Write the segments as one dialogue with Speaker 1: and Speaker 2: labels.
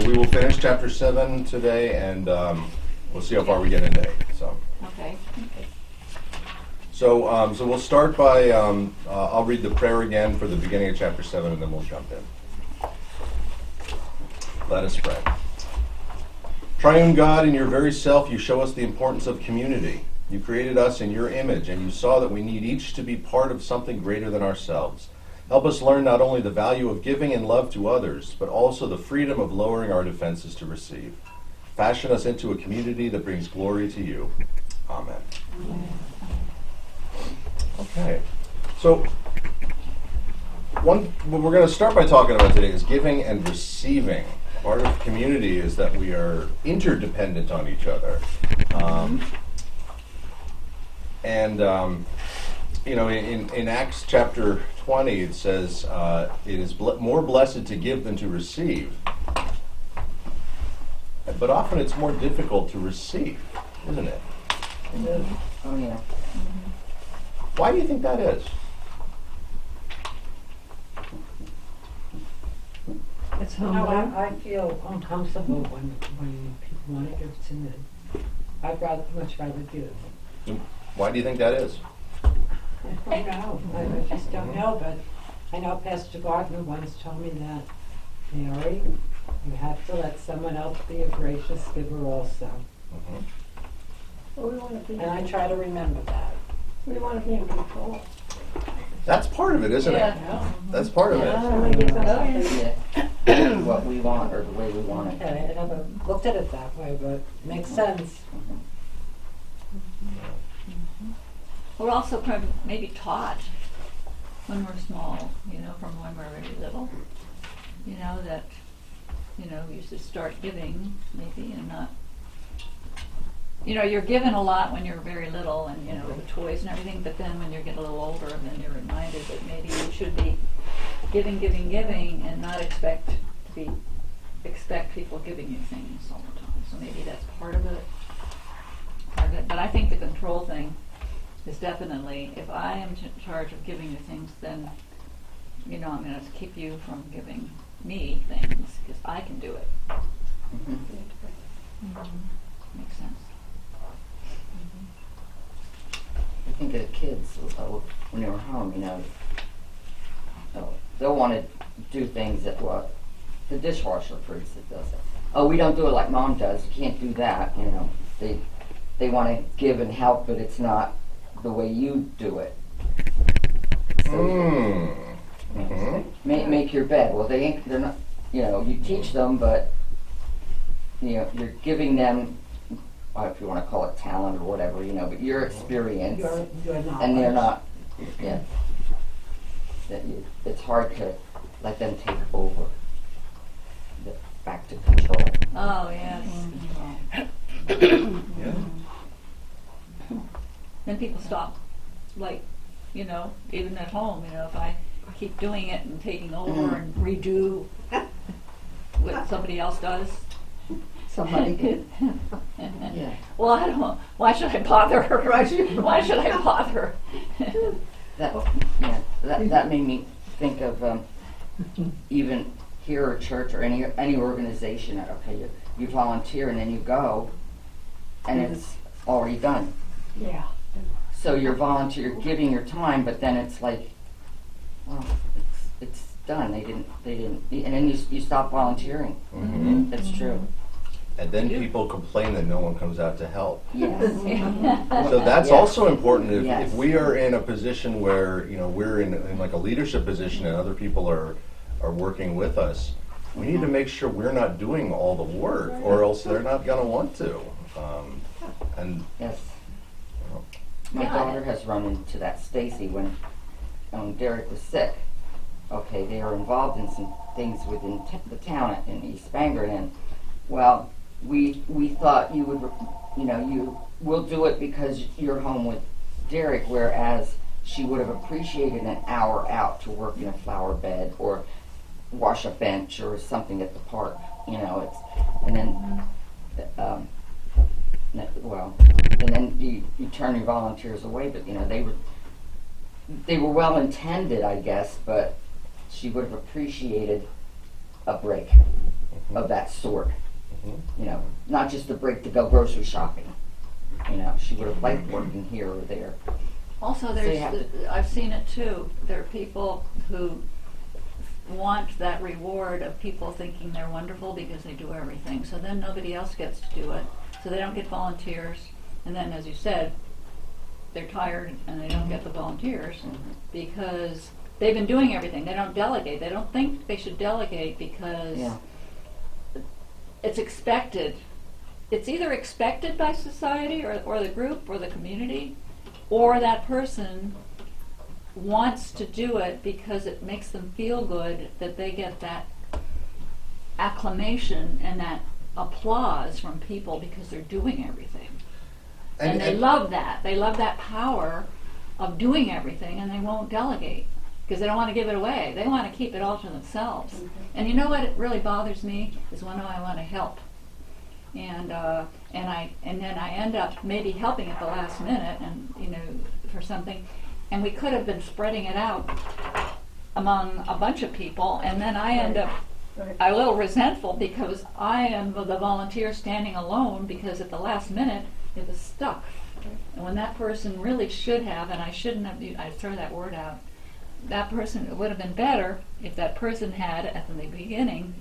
Speaker 1: we will finish chapter 7 today, and we'll see how far we get into 8.
Speaker 2: Okay.
Speaker 1: So we'll start by, I'll read the prayer again for the beginning of chapter 7, and then we'll jump in. Let us pray. Triune God, in your very self, you show us the importance of community. You created us in your image, and you saw that we need each to be part of something greater than ourselves. Help us learn not only the value of giving and love to others, but also the freedom of lowering our defenses to receive. Fashion us into a community that brings glory to you. Amen. Okay. So, what we're going to start by talking about today is giving and receiving. Part of community is that we are interdependent on each other. In Acts chapter 20, it says, it is more blessed to give than to receive. But often it's more difficult to receive, isn't it?
Speaker 3: It is. Oh, yeah.
Speaker 1: Why do you think that is?
Speaker 3: It's humbling. I feel uncomfortable when people want to give to me. I'd much rather give.
Speaker 1: Why do you think that is?
Speaker 3: I don't know. I just don't know, but I know Pastor Gardner once told me that, Mary, you have to let someone else be a gracious giver also.
Speaker 1: Mm-hmm.
Speaker 4: Well, we want to be
Speaker 3: And I try to remember that.
Speaker 4: We want to be in control.
Speaker 1: That's part of it, isn't it?
Speaker 3: Yeah.
Speaker 1: That's part of it.
Speaker 4: Somebody gets us something.
Speaker 5: What we want or the way we want it.
Speaker 3: Okay, I never looked at it that way, but it makes sense.
Speaker 2: We're also kind of maybe taught when we're small, from when we're really little, that, you should start giving maybe and not, you're given a lot when you're very little and, the toys and everything, but then when you get a little older, then you're reminded that maybe you should be giving and not expect people giving you things all the time. So maybe that's part of it. But I think the control thing is definitely, if I am in charge of giving you things, then, I'm going to keep you from giving me things, because I can do it.
Speaker 5: Mm-hmm.
Speaker 2: Makes sense.
Speaker 5: I think of the kids when they were home, they'll want to do things that the dishwasher, for instance, does it. Oh, we don't do it like Mom does. You can't do that. They want to give and help, but it's not the way you do it. So, make your bed. Well, they're not. You teach them, but you're giving them, if you want to call it talent or whatever, but your experience, and they're not. Yeah. It's hard to let them take over. Back to control.
Speaker 2: Oh, yes.
Speaker 1: Yeah.
Speaker 2: Then people stop, even at home, if I keep doing it and taking over and redo what somebody else does.
Speaker 5: Somebody could. Yeah.
Speaker 2: Well, I don't know. Why should I bother her? Why should I bother?
Speaker 5: That made me think of even here at church or any organization that, okay, you volunteer and then you go and it's already done.
Speaker 4: Yeah.
Speaker 5: So you're giving your time, but then it's like, well, it's done. They didn't, and then you stop volunteering.
Speaker 1: Mm-hmm.
Speaker 5: That's true.
Speaker 1: And then people complain that no one comes out to help.
Speaker 5: Yes.
Speaker 1: So that's also important.
Speaker 5: Yes.
Speaker 1: If we are in a position where we're in like a leadership position and other people are working with us, we need to make sure we're not doing all the work, or else they're not going to want to. And
Speaker 5: yes. My daughter has run into that, Stacy, when Derek was sick. Okay, they are involved in some things within the town in East Bangor, and well, we thought you would, you will do it because you're home with Derek, whereas she would have appreciated an hour out to work in a flower bed or wash a bench or something at the park. And then you turn your volunteers away, but they were well intended, I guess, but she would have appreciated a break. of that sort.
Speaker 1: Mhm.
Speaker 5: You know, not just a break to go grocery shopping. You know, she would have liked working here or there.
Speaker 2: Also,
Speaker 5: So
Speaker 2: there's,
Speaker 5: you have
Speaker 2: I've seen it too. There are people who want that reward of people thinking they're wonderful because they do everything. So then nobody else gets to do it. So they don't get volunteers. And then, as you said, they're tired and they don't get the volunteers because they've been doing everything. They don't delegate. They don't think they should delegate because
Speaker 5: Yeah.
Speaker 2: it's expected. It's either expected by society or the group or the community, or that person wants to do it because it makes them feel good that they get that acclamation and that applause from people because they're doing everything. And they love that. They love that power of doing everything, and they won't delegate because they don't want to give it away. They want to keep it all to themselves. And you know what really bothers me is when I want to help. And then I end up maybe helping at the last minute, and for something, and we could have been spreading it out among a bunch of people, and then I end up a little resentful because I am the volunteer standing alone because at the last minute it was stuck. And when that person really should have, and I shouldn't have, I throw that word out, that person, it would have been better if that person had at the beginning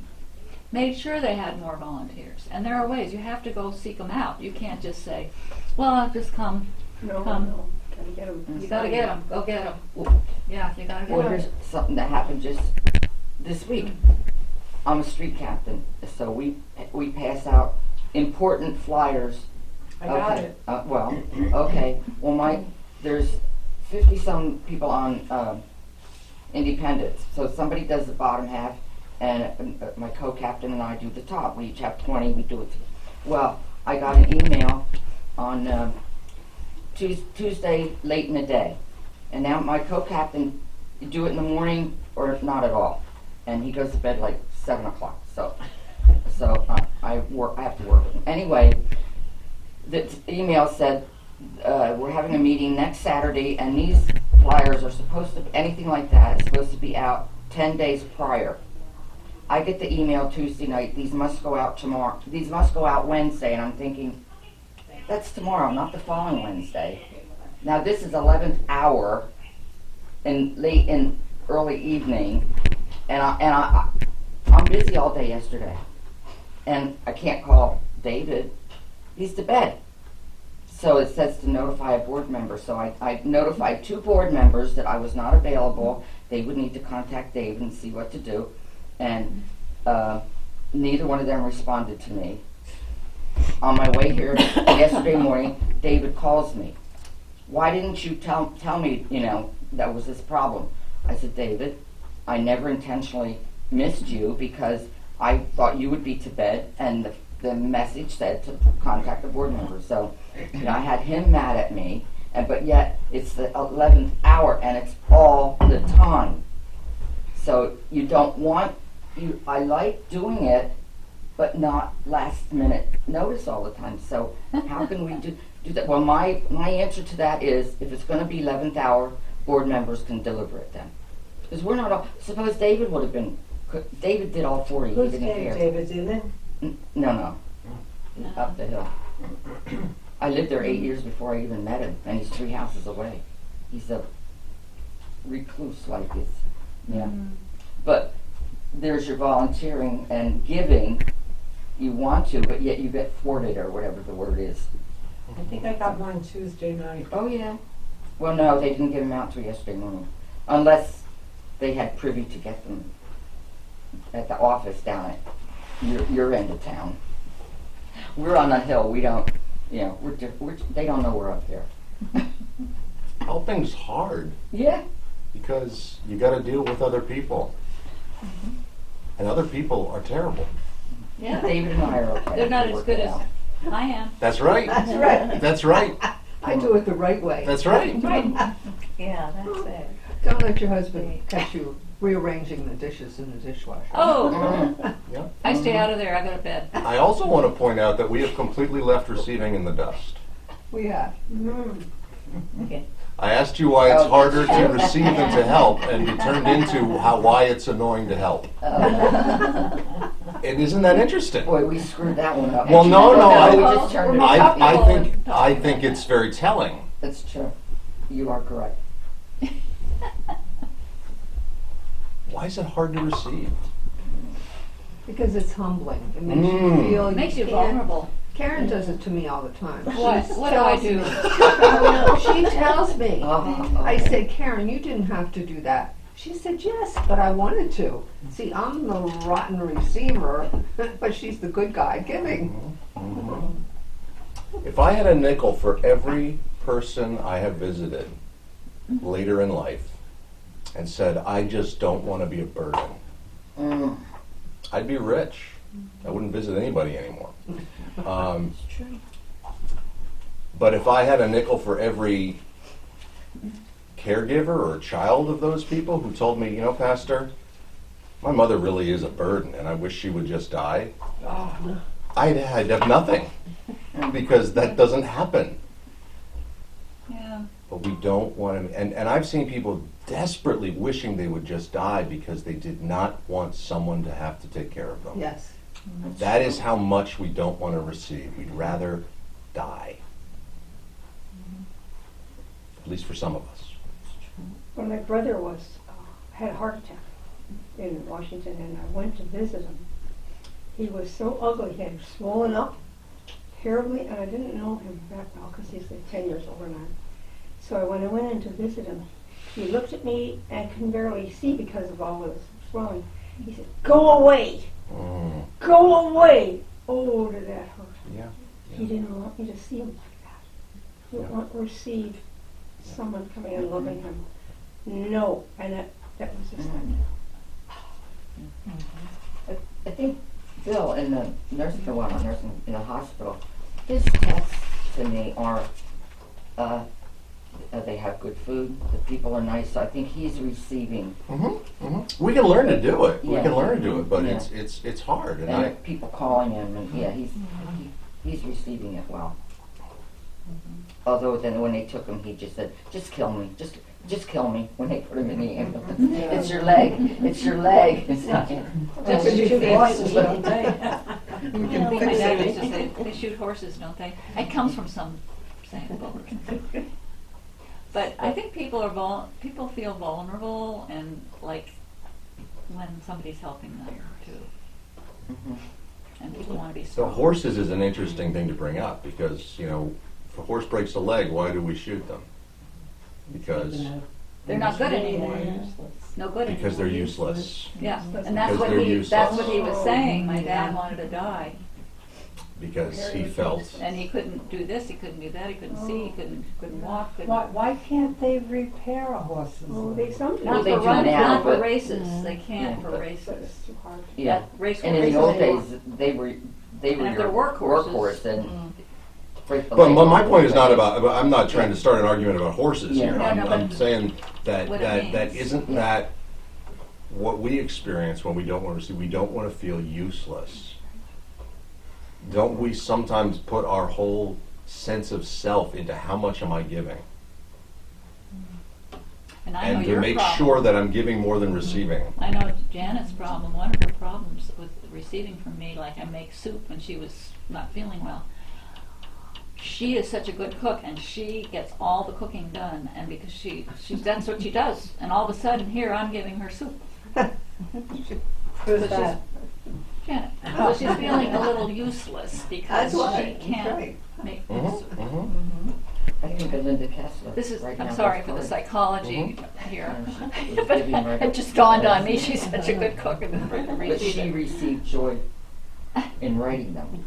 Speaker 2: made sure they had more volunteers. And there are ways. You have to go seek them out. You can't just say, well, I'll just come.
Speaker 4: No,
Speaker 2: Come.
Speaker 4: no, gotta get 'em.
Speaker 2: You gotta get them. Go get them.
Speaker 5: Well,
Speaker 2: Yeah, you gotta get
Speaker 5: well,
Speaker 2: them.
Speaker 5: here's something that happened just this week. I'm a street captain, so we pass out important flyers.
Speaker 3: I got
Speaker 5: Okay.
Speaker 3: it.
Speaker 5: Well, okay. Well, there's 50-some people on Independence, so somebody does the bottom half, and my co-captain and I do the top. We each have 20. We do it. Well, I got an email on Tuesday late in the day, and now my co-captain do it in the morning or not at all, and he goes to bed like 7 o'clock. So I have to work with him anyway. The email said we're having a meeting next Saturday, and these flyers are supposed to, anything like that is supposed to be out 10 days prior. I get the email Tuesday night, these must go out tomorrow, these must go out Wednesday, and I'm thinking, that's tomorrow, not the following Wednesday. Now this is 11th hour, and late in early evening, and I'm busy all day yesterday, and I can't call David, he's to bed. So it says to notify a board member. So I notified 2 board members that I was not available. They would need to contact David and see what to do. And neither one of them responded to me. On my way here yesterday morning, David calls me. Why didn't you tell me, that was this problem? I said, David, I never intentionally missed you because I thought you would be to bed, and the message said to contact the board member. So I had him mad at me, but yet it's the 11th hour and it's all the time. So you don't want, I like doing it, but not last minute notice all the time. So how can we do that? Well, my answer to that is, if it's going to be 11th hour, board members can deliver it then. Because we're not all, suppose David would have been, David did all 40,
Speaker 3: Who's
Speaker 5: he didn't care.
Speaker 3: David's in it?
Speaker 5: No. Up the hill. I lived there 8 years before I even met him, and he's 3 houses away. He's a recluse like this. Yeah. But there's your volunteering and giving. You want to, but yet you get thwarted, or whatever the word is.
Speaker 3: I think I got one Tuesday night.
Speaker 5: Oh, yeah. Well, no, they didn't get them out till yesterday morning. Unless they had privy to get them at the office down at your end of town. We're on a hill. We don't, they don't know we're up there.
Speaker 1: Helping's hard
Speaker 5: Yeah.
Speaker 1: because you got to deal with other people, and other people are terrible.
Speaker 2: Yeah.
Speaker 5: David and I are okay.
Speaker 2: They're not
Speaker 5: We
Speaker 2: as
Speaker 5: work
Speaker 2: good
Speaker 5: it
Speaker 2: as
Speaker 5: out.
Speaker 2: I am.
Speaker 1: That's right.
Speaker 4: That's right.
Speaker 1: That's right.
Speaker 4: I do it the right way.
Speaker 1: That's right.
Speaker 2: Yeah, that's it.
Speaker 4: Don't let your husband catch you rearranging the dishes in the dishwasher.
Speaker 2: Oh,
Speaker 1: Yeah.
Speaker 2: I stay out of there. I go to bed.
Speaker 1: I also want to point out that we have completely left receiving in the dust.
Speaker 4: We have.
Speaker 2: Okay.
Speaker 1: I asked you why it's harder to receive than to help, and you turned into why it's annoying to help. And isn't that interesting?
Speaker 5: Boy, we screwed that one up.
Speaker 1: Well, no,
Speaker 5: We just turned it
Speaker 2: Well,
Speaker 1: I think it's very telling.
Speaker 5: That's true. You are correct.
Speaker 1: Why is it hard to receive?
Speaker 4: Because it's humbling. It makes you
Speaker 1: Mm.
Speaker 4: feel
Speaker 2: It makes you
Speaker 4: can't-
Speaker 2: vulnerable.
Speaker 4: Karen does it to me all the time.
Speaker 2: What?
Speaker 4: She
Speaker 2: What do I
Speaker 4: tells
Speaker 2: do?
Speaker 4: me- No, she tells me.
Speaker 5: Oh,
Speaker 4: I said, Karen, you didn't have to do that. She said, yes, but I wanted to. See, I'm the rotten receiver, but she's the good guy giving.
Speaker 1: If I had a nickel for every person I have visited later in life and said, I just don't want to be a burden,
Speaker 5: Mm.
Speaker 1: I'd be rich. I wouldn't visit anybody anymore. But if I had a nickel for every caregiver or child of those people who told me, you know, Pastor, my mother really is a burden and I wish she would just die, I'd have nothing, because that doesn't happen.
Speaker 2: Yeah.
Speaker 1: But we don't want to, and I've seen people desperately wishing they would just die because they did not want someone to have to take care of them.
Speaker 4: Yes.
Speaker 1: That is how much we don't want to receive. We'd rather die. At least for some of us.
Speaker 6: When my brother had a heart attack in Washington, and I went to visit him, he was so ugly. He had swollen up terribly, and I didn't know him back well because he's like 10 years older than I am. So when I went in to visit him, he looked at me and couldn't barely see because of all this swelling. He said, "Go away!
Speaker 1: Mm.
Speaker 6: Go away!" Oh, did that hurt.
Speaker 1: Yeah.
Speaker 6: He didn't want me to see him like that. He didn't
Speaker 1: Yeah.
Speaker 6: want to receive someone coming and loving him. No, and that was just like,
Speaker 5: I think Bill in the nursing in the hospital, his texts to me are, they have good food, the people are nice. So I think he's receiving,
Speaker 1: We can learn to do it. We
Speaker 5: Yeah.
Speaker 1: can learn to do it, but
Speaker 5: Yeah.
Speaker 1: it's hard. And
Speaker 5: and people calling him, and yeah, he's receiving it well. Although then when they took him, he just said, "Just kill me, just kill me." When they put him in the ambulance, it's your leg, it's your leg. It's not.
Speaker 2: Just
Speaker 3: Shoot
Speaker 2: shoot
Speaker 3: horses,
Speaker 2: horses,
Speaker 3: don't
Speaker 2: don't
Speaker 3: they?
Speaker 4: We
Speaker 2: My
Speaker 4: can fix
Speaker 2: dad
Speaker 4: it.
Speaker 2: used to say, they shoot horses, don't they? It comes from some saying. But I think people feel vulnerable and like when somebody's helping them too.
Speaker 5: Mhm.
Speaker 2: And people want to be
Speaker 1: so
Speaker 2: strong.
Speaker 1: horses is an interesting thing to bring up because, you know, if a horse breaks a leg, why do we shoot them? Because
Speaker 2: They're not good anymore. No good anymore.
Speaker 1: because they're useless.
Speaker 2: Yeah, and
Speaker 1: Because
Speaker 2: that's what
Speaker 1: they're
Speaker 2: that's what he
Speaker 1: useless.
Speaker 2: was saying. My dad wanted to die,
Speaker 1: Because he felt
Speaker 2: and he couldn't do this, he couldn't do that, he couldn't see, he couldn't walk. Couldn't,
Speaker 3: Why can't they repair a horse's
Speaker 6: oh,
Speaker 3: leg?
Speaker 6: they sometimes.
Speaker 2: not
Speaker 5: they
Speaker 2: for
Speaker 5: do
Speaker 2: running,
Speaker 5: now,
Speaker 2: not for
Speaker 5: but-
Speaker 2: races. They can't
Speaker 5: Yeah,
Speaker 2: for
Speaker 5: but-
Speaker 6: But
Speaker 2: races.
Speaker 6: it's too hard.
Speaker 5: Yeah,
Speaker 2: Race
Speaker 5: and in the
Speaker 2: horses,
Speaker 5: old days, they were
Speaker 2: And if
Speaker 5: your
Speaker 2: they're workhorses,
Speaker 5: workhorse, and break the
Speaker 1: But
Speaker 5: leg.
Speaker 1: my point is not about. I'm not trying to start an argument about horses
Speaker 5: Yeah.
Speaker 1: here.
Speaker 2: No, no,
Speaker 1: I'm
Speaker 2: but
Speaker 1: saying that
Speaker 2: what it
Speaker 1: that
Speaker 2: means.
Speaker 1: isn't
Speaker 5: Yeah.
Speaker 1: that what we experience when we don't want to see. We don't want to feel useless. Don't we sometimes put our whole sense of self into how much am I giving,
Speaker 2: and I know
Speaker 1: and to
Speaker 2: your
Speaker 1: make
Speaker 2: problem.
Speaker 1: sure that I'm giving more than receiving.
Speaker 2: I know Janet's problem, one of her problems with receiving from me, like I make soup when she was not feeling well. She is such a good cook, and she gets all the cooking done, and because that's what she does, and all of a sudden here I'm giving her soup.
Speaker 3: Who's
Speaker 2: So
Speaker 3: that?
Speaker 2: Janet. So she's feeling a little useless because
Speaker 4: That's right.
Speaker 2: she can't
Speaker 4: Right.
Speaker 2: make
Speaker 1: Mhm,
Speaker 2: soup.
Speaker 1: mhm.
Speaker 5: I think of Linda Kessler.
Speaker 2: This is,
Speaker 5: right
Speaker 2: I'm
Speaker 5: now,
Speaker 2: sorry
Speaker 5: that's
Speaker 2: for the
Speaker 5: hard.
Speaker 2: psychology here,
Speaker 5: Yeah, she was
Speaker 2: but
Speaker 5: giving right
Speaker 2: it
Speaker 5: up.
Speaker 2: just dawned on me, she's such a good cook and
Speaker 5: But she
Speaker 2: receiving.
Speaker 5: received joy in writing them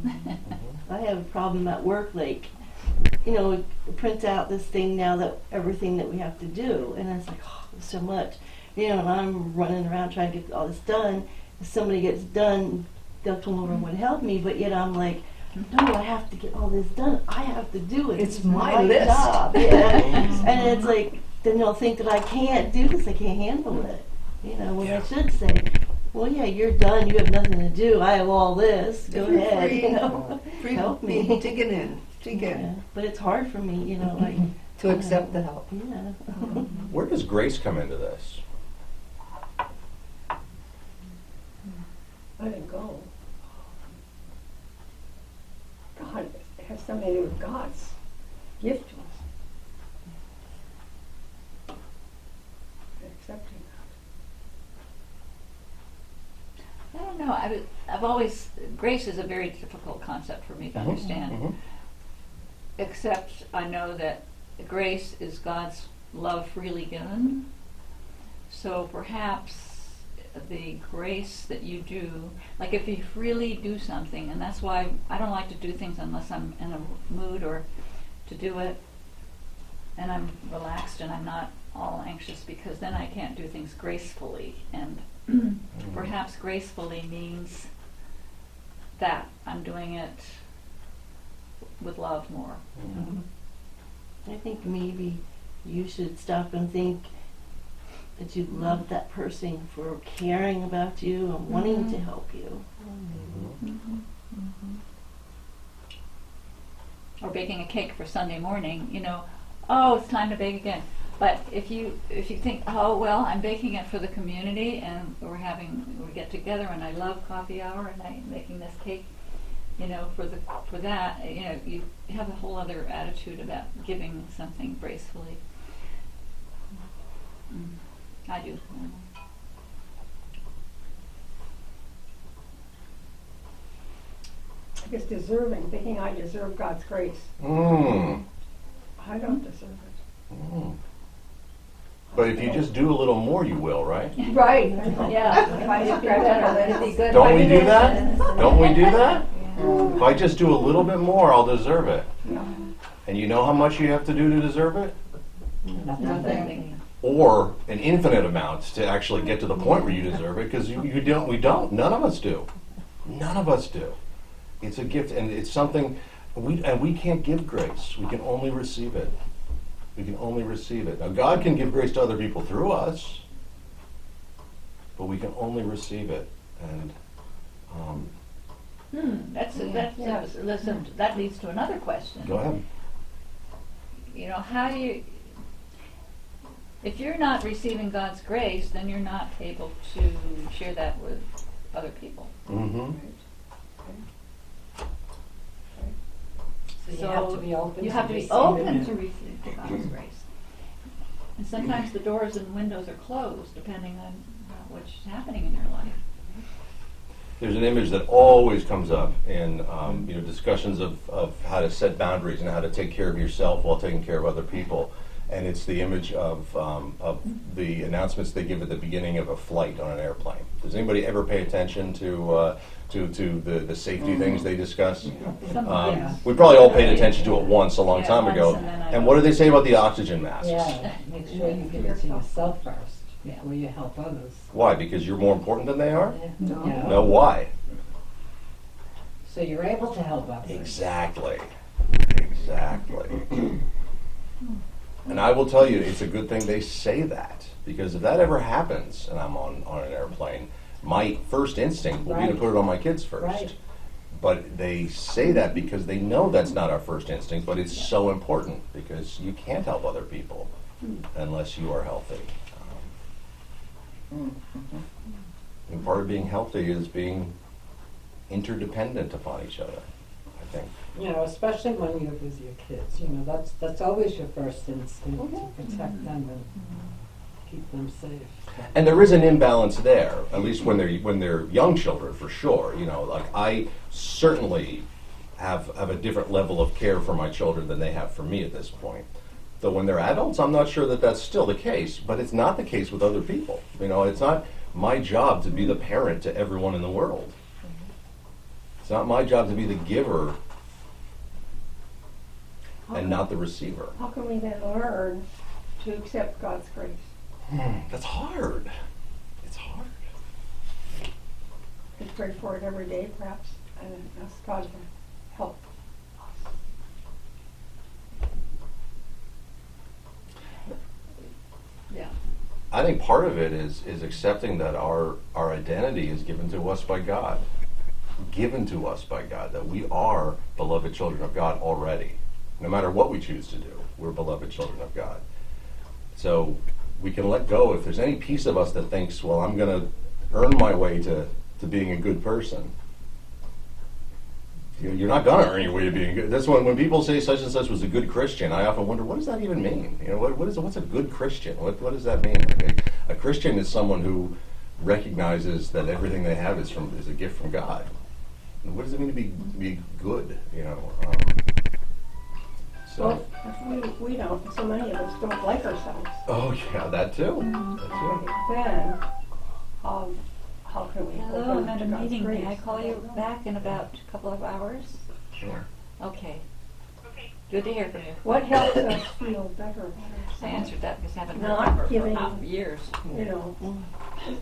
Speaker 5: out.
Speaker 7: I have a problem at work, like, it prints out this thing now that everything that we have to do, and it's like, oh, there's so much, and I'm running around trying to get all this done. If somebody gets done, they'll come over and would help me, but yet I'm like, no, I have to get all this done. I have to do it.
Speaker 4: It's
Speaker 7: This is
Speaker 4: my list.
Speaker 7: job. Yeah. And it's like, then they'll think that I can't do this, I can't handle it. When I should say, well, yeah, you're done, you have nothing to do, I have all this, go
Speaker 4: Free,
Speaker 7: ahead,
Speaker 4: free
Speaker 7: help me.
Speaker 4: digging in, dig in.
Speaker 7: Yeah, but it's hard for me, like,
Speaker 3: To accept the help.
Speaker 7: yeah.
Speaker 1: Where does grace come into this?
Speaker 6: let it go. God, it has something to do with God's gift to us. And accepting that.
Speaker 2: I don't know. I've always, grace is a very difficult concept for me to understand.
Speaker 1: Mhm.
Speaker 2: Except I know that grace is God's love freely given. So perhaps the grace that you do, like if you freely do something, and that's why I don't like to do things unless I'm in a mood or to do it, and I'm relaxed and I'm not all anxious, because then I can't do things gracefully. And perhaps gracefully means that I'm doing it with love more.
Speaker 7: I think maybe you should stop and think that you love that person for caring about you and wanting to help you.
Speaker 2: Or baking a cake for Sunday morning, oh, it's time to bake again. But if you think, oh well, I'm baking it for the community, and we get together, and I love coffee hour, and I'm making this cake, for that, you have a whole other attitude about giving something gracefully. I do.
Speaker 6: I guess deserving, thinking I deserve God's grace.
Speaker 1: Mm.
Speaker 6: I don't deserve it.
Speaker 1: Mm. But if you just do a little more, you will, right?
Speaker 4: Right.
Speaker 2: Yeah.
Speaker 6: If I do better, then it'll be good.
Speaker 1: Don't we do that? Don't we do that? If I just do a little bit more, I'll deserve it. And you know how much you have to do to deserve it?
Speaker 2: Nothing.
Speaker 1: Or an infinite amount to actually get to the point where you deserve it, because we don't. None of us do. None of us do. It's a gift, and it's something, we can't give grace. We can only receive it. We can only receive it. Now, God can give grace to other people through us, but we can only receive it. And
Speaker 2: Listen, that leads to another question.
Speaker 1: go ahead.
Speaker 2: How do you, if you're not receiving God's grace, then you're not able to share that with other people.
Speaker 1: Mm-hmm.
Speaker 3: So you have to be open.
Speaker 2: You have to be open to receive God's grace. And sometimes the doors and windows are closed, depending on what's happening in your life.
Speaker 1: There's an image that always comes up in discussions of how to set boundaries and how to take care of yourself while taking care of other people. And it's the image of the announcements they give at the beginning of a flight on an airplane. Does anybody ever pay attention to the safety things they discuss? We probably all paid attention to it once a long time ago. And what do they say about the oxygen masks?
Speaker 3: Yeah, make sure you give it to yourself first before you help others.
Speaker 1: Why? Because you're more important than they are?
Speaker 3: No.
Speaker 1: No, why?
Speaker 3: So you're able to help others.
Speaker 1: Exactly. And I will tell you, it's a good thing they say that, because if that ever happens and I'm on an airplane, my first instinct will be to put it on my kids first.
Speaker 3: Right.
Speaker 1: But they say that because they know that's not our first instinct, but it's so important, because you can't help other people unless you are healthy. And part of being healthy is being interdependent upon each other, I think.
Speaker 3: Especially when you're with your kids. That's always your first instinct, to protect them and keep them safe.
Speaker 1: And there is an imbalance there, at least when they're young children, for sure. Like I certainly have a different level of care for my children than they have for me at this point. Though when they're adults, I'm not sure that that's still the case, but it's not the case with other people. It's not my job to be the parent to everyone in the world. It's not my job to be the giver and not the receiver.
Speaker 6: How can we then learn to accept God's grace?
Speaker 1: That's hard. It's hard.
Speaker 6: We pray for it every day, perhaps, and ask God to help us.
Speaker 2: Yeah.
Speaker 1: I think part of it is accepting that our identity is given to us by God. Given to us by God, that we are beloved children of God already. No matter what we choose to do, we're beloved children of God. So we can let go if there's any piece of us that thinks, well, I'm going to earn my way to to being a good person. You're not going to earn your way to being good. That's when people say such and such was a good Christian, I often wonder, what does that even mean? What's a good Christian? What does that mean? A Christian is someone who recognizes that everything they have is a gift from God. And what does it mean to be good? So.
Speaker 6: Well, we don't. So many of us don't like ourselves.
Speaker 1: Oh yeah, that too.
Speaker 6: Then, how can we?
Speaker 2: Hello, I'm at a
Speaker 6: God's
Speaker 2: meeting.
Speaker 6: grace?
Speaker 2: May I call you back in about a couple of hours?
Speaker 1: Sure.
Speaker 2: Okay. Good to hear from you.
Speaker 6: What helps us feel better about
Speaker 2: I
Speaker 6: ourselves?
Speaker 2: answered that because I haven't heard
Speaker 6: Not
Speaker 2: from her
Speaker 6: giving-
Speaker 2: for years.
Speaker 6: You know,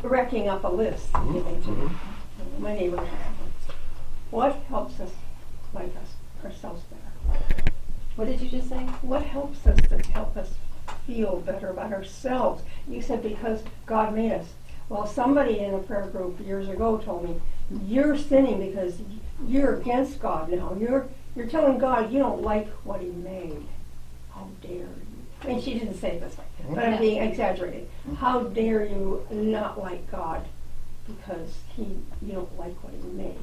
Speaker 6: racking up a list.
Speaker 1: Mhm,
Speaker 6: Giving to
Speaker 1: mhm.
Speaker 6: my neighbors. What helps us like ourselves better?
Speaker 2: What did you just say?
Speaker 6: What helps us to help us feel better about ourselves? You said because God made us. Well, somebody in a prayer group years ago told me, you're sinning because you're against God now. You're telling God you don't like what He made. How dare you? I mean, she didn't say it this way, but I'm being exaggerated. How dare you not like God because you don't like what He made?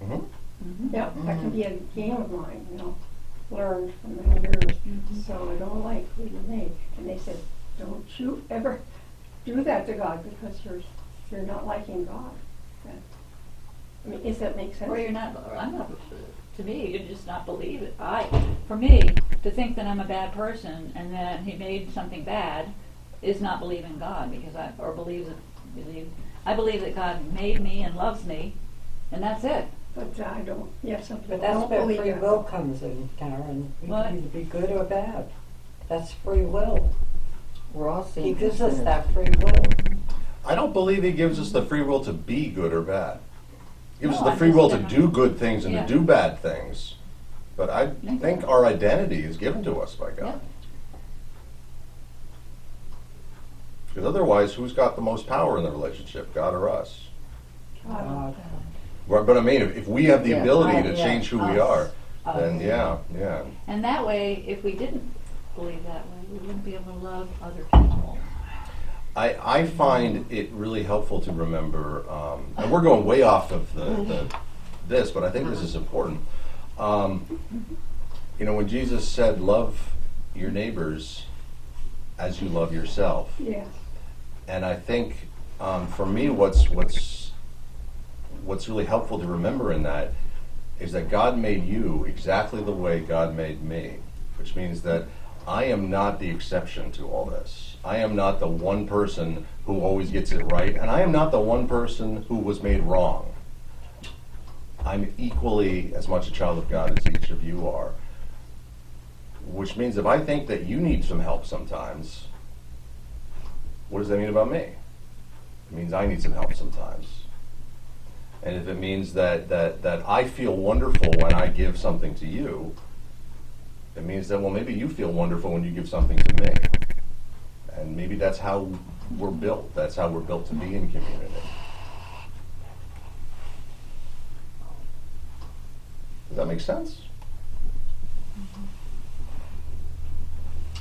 Speaker 1: Mm-hmm.
Speaker 6: Yeah, that can be a game of mine, learned from many years. So I don't like who you made. And they said, don't you ever do that to God because you're not liking God. I mean, does that make sense?
Speaker 2: Or I'm not, to me, you just not believe it. For me, to think that I'm a bad person and that He made something bad is not believing God, because I believe that God made me and loves me, and that's it.
Speaker 6: But I don't. Yes, some people
Speaker 3: But that's
Speaker 6: don't
Speaker 3: where
Speaker 6: believe
Speaker 3: free
Speaker 6: that.
Speaker 3: will comes in, Karen. You
Speaker 2: What?
Speaker 3: can either be good or bad. That's free will.
Speaker 5: We're all
Speaker 3: He
Speaker 5: seeing
Speaker 3: gives us
Speaker 5: sinners.
Speaker 3: that free will.
Speaker 1: I don't believe He gives us the free will to be good or bad. He gives
Speaker 2: No,
Speaker 1: us the
Speaker 2: I
Speaker 1: free
Speaker 2: just
Speaker 1: will to
Speaker 2: never-
Speaker 1: do good things and
Speaker 2: Yeah.
Speaker 1: to do bad things. But I think our identity is given to us by God.
Speaker 2: Yeah.
Speaker 1: Because otherwise, who's got the most power in the relationship, God or us?
Speaker 3: God.
Speaker 1: Right, but I mean, if we have the
Speaker 5: Yeah,
Speaker 1: ability to
Speaker 3: yeah,
Speaker 1: change who we
Speaker 3: us.
Speaker 1: are, then yeah.
Speaker 2: And that way, if we didn't believe that way, we wouldn't be able to love other people.
Speaker 1: I find it really helpful to remember, and we're going way off of this, but I think this is important. When Jesus said, love your neighbors as you love yourself.
Speaker 6: Yes.
Speaker 1: And I think for me, what's really helpful to remember in that is that God made you exactly the way God made me, which means that I am not the exception to all this. I am not the one person who always gets it right, and I am not the one person who was made wrong. I'm equally as much a child of God as each of you are, which means if I think that you need some help sometimes, what does that mean about me? It means I need some help sometimes. And if it means that I feel wonderful when I give something to you, it means that, well, maybe you feel wonderful when you give something to me. And maybe that's how we're built. That's how we're built to be in community. Does that make sense?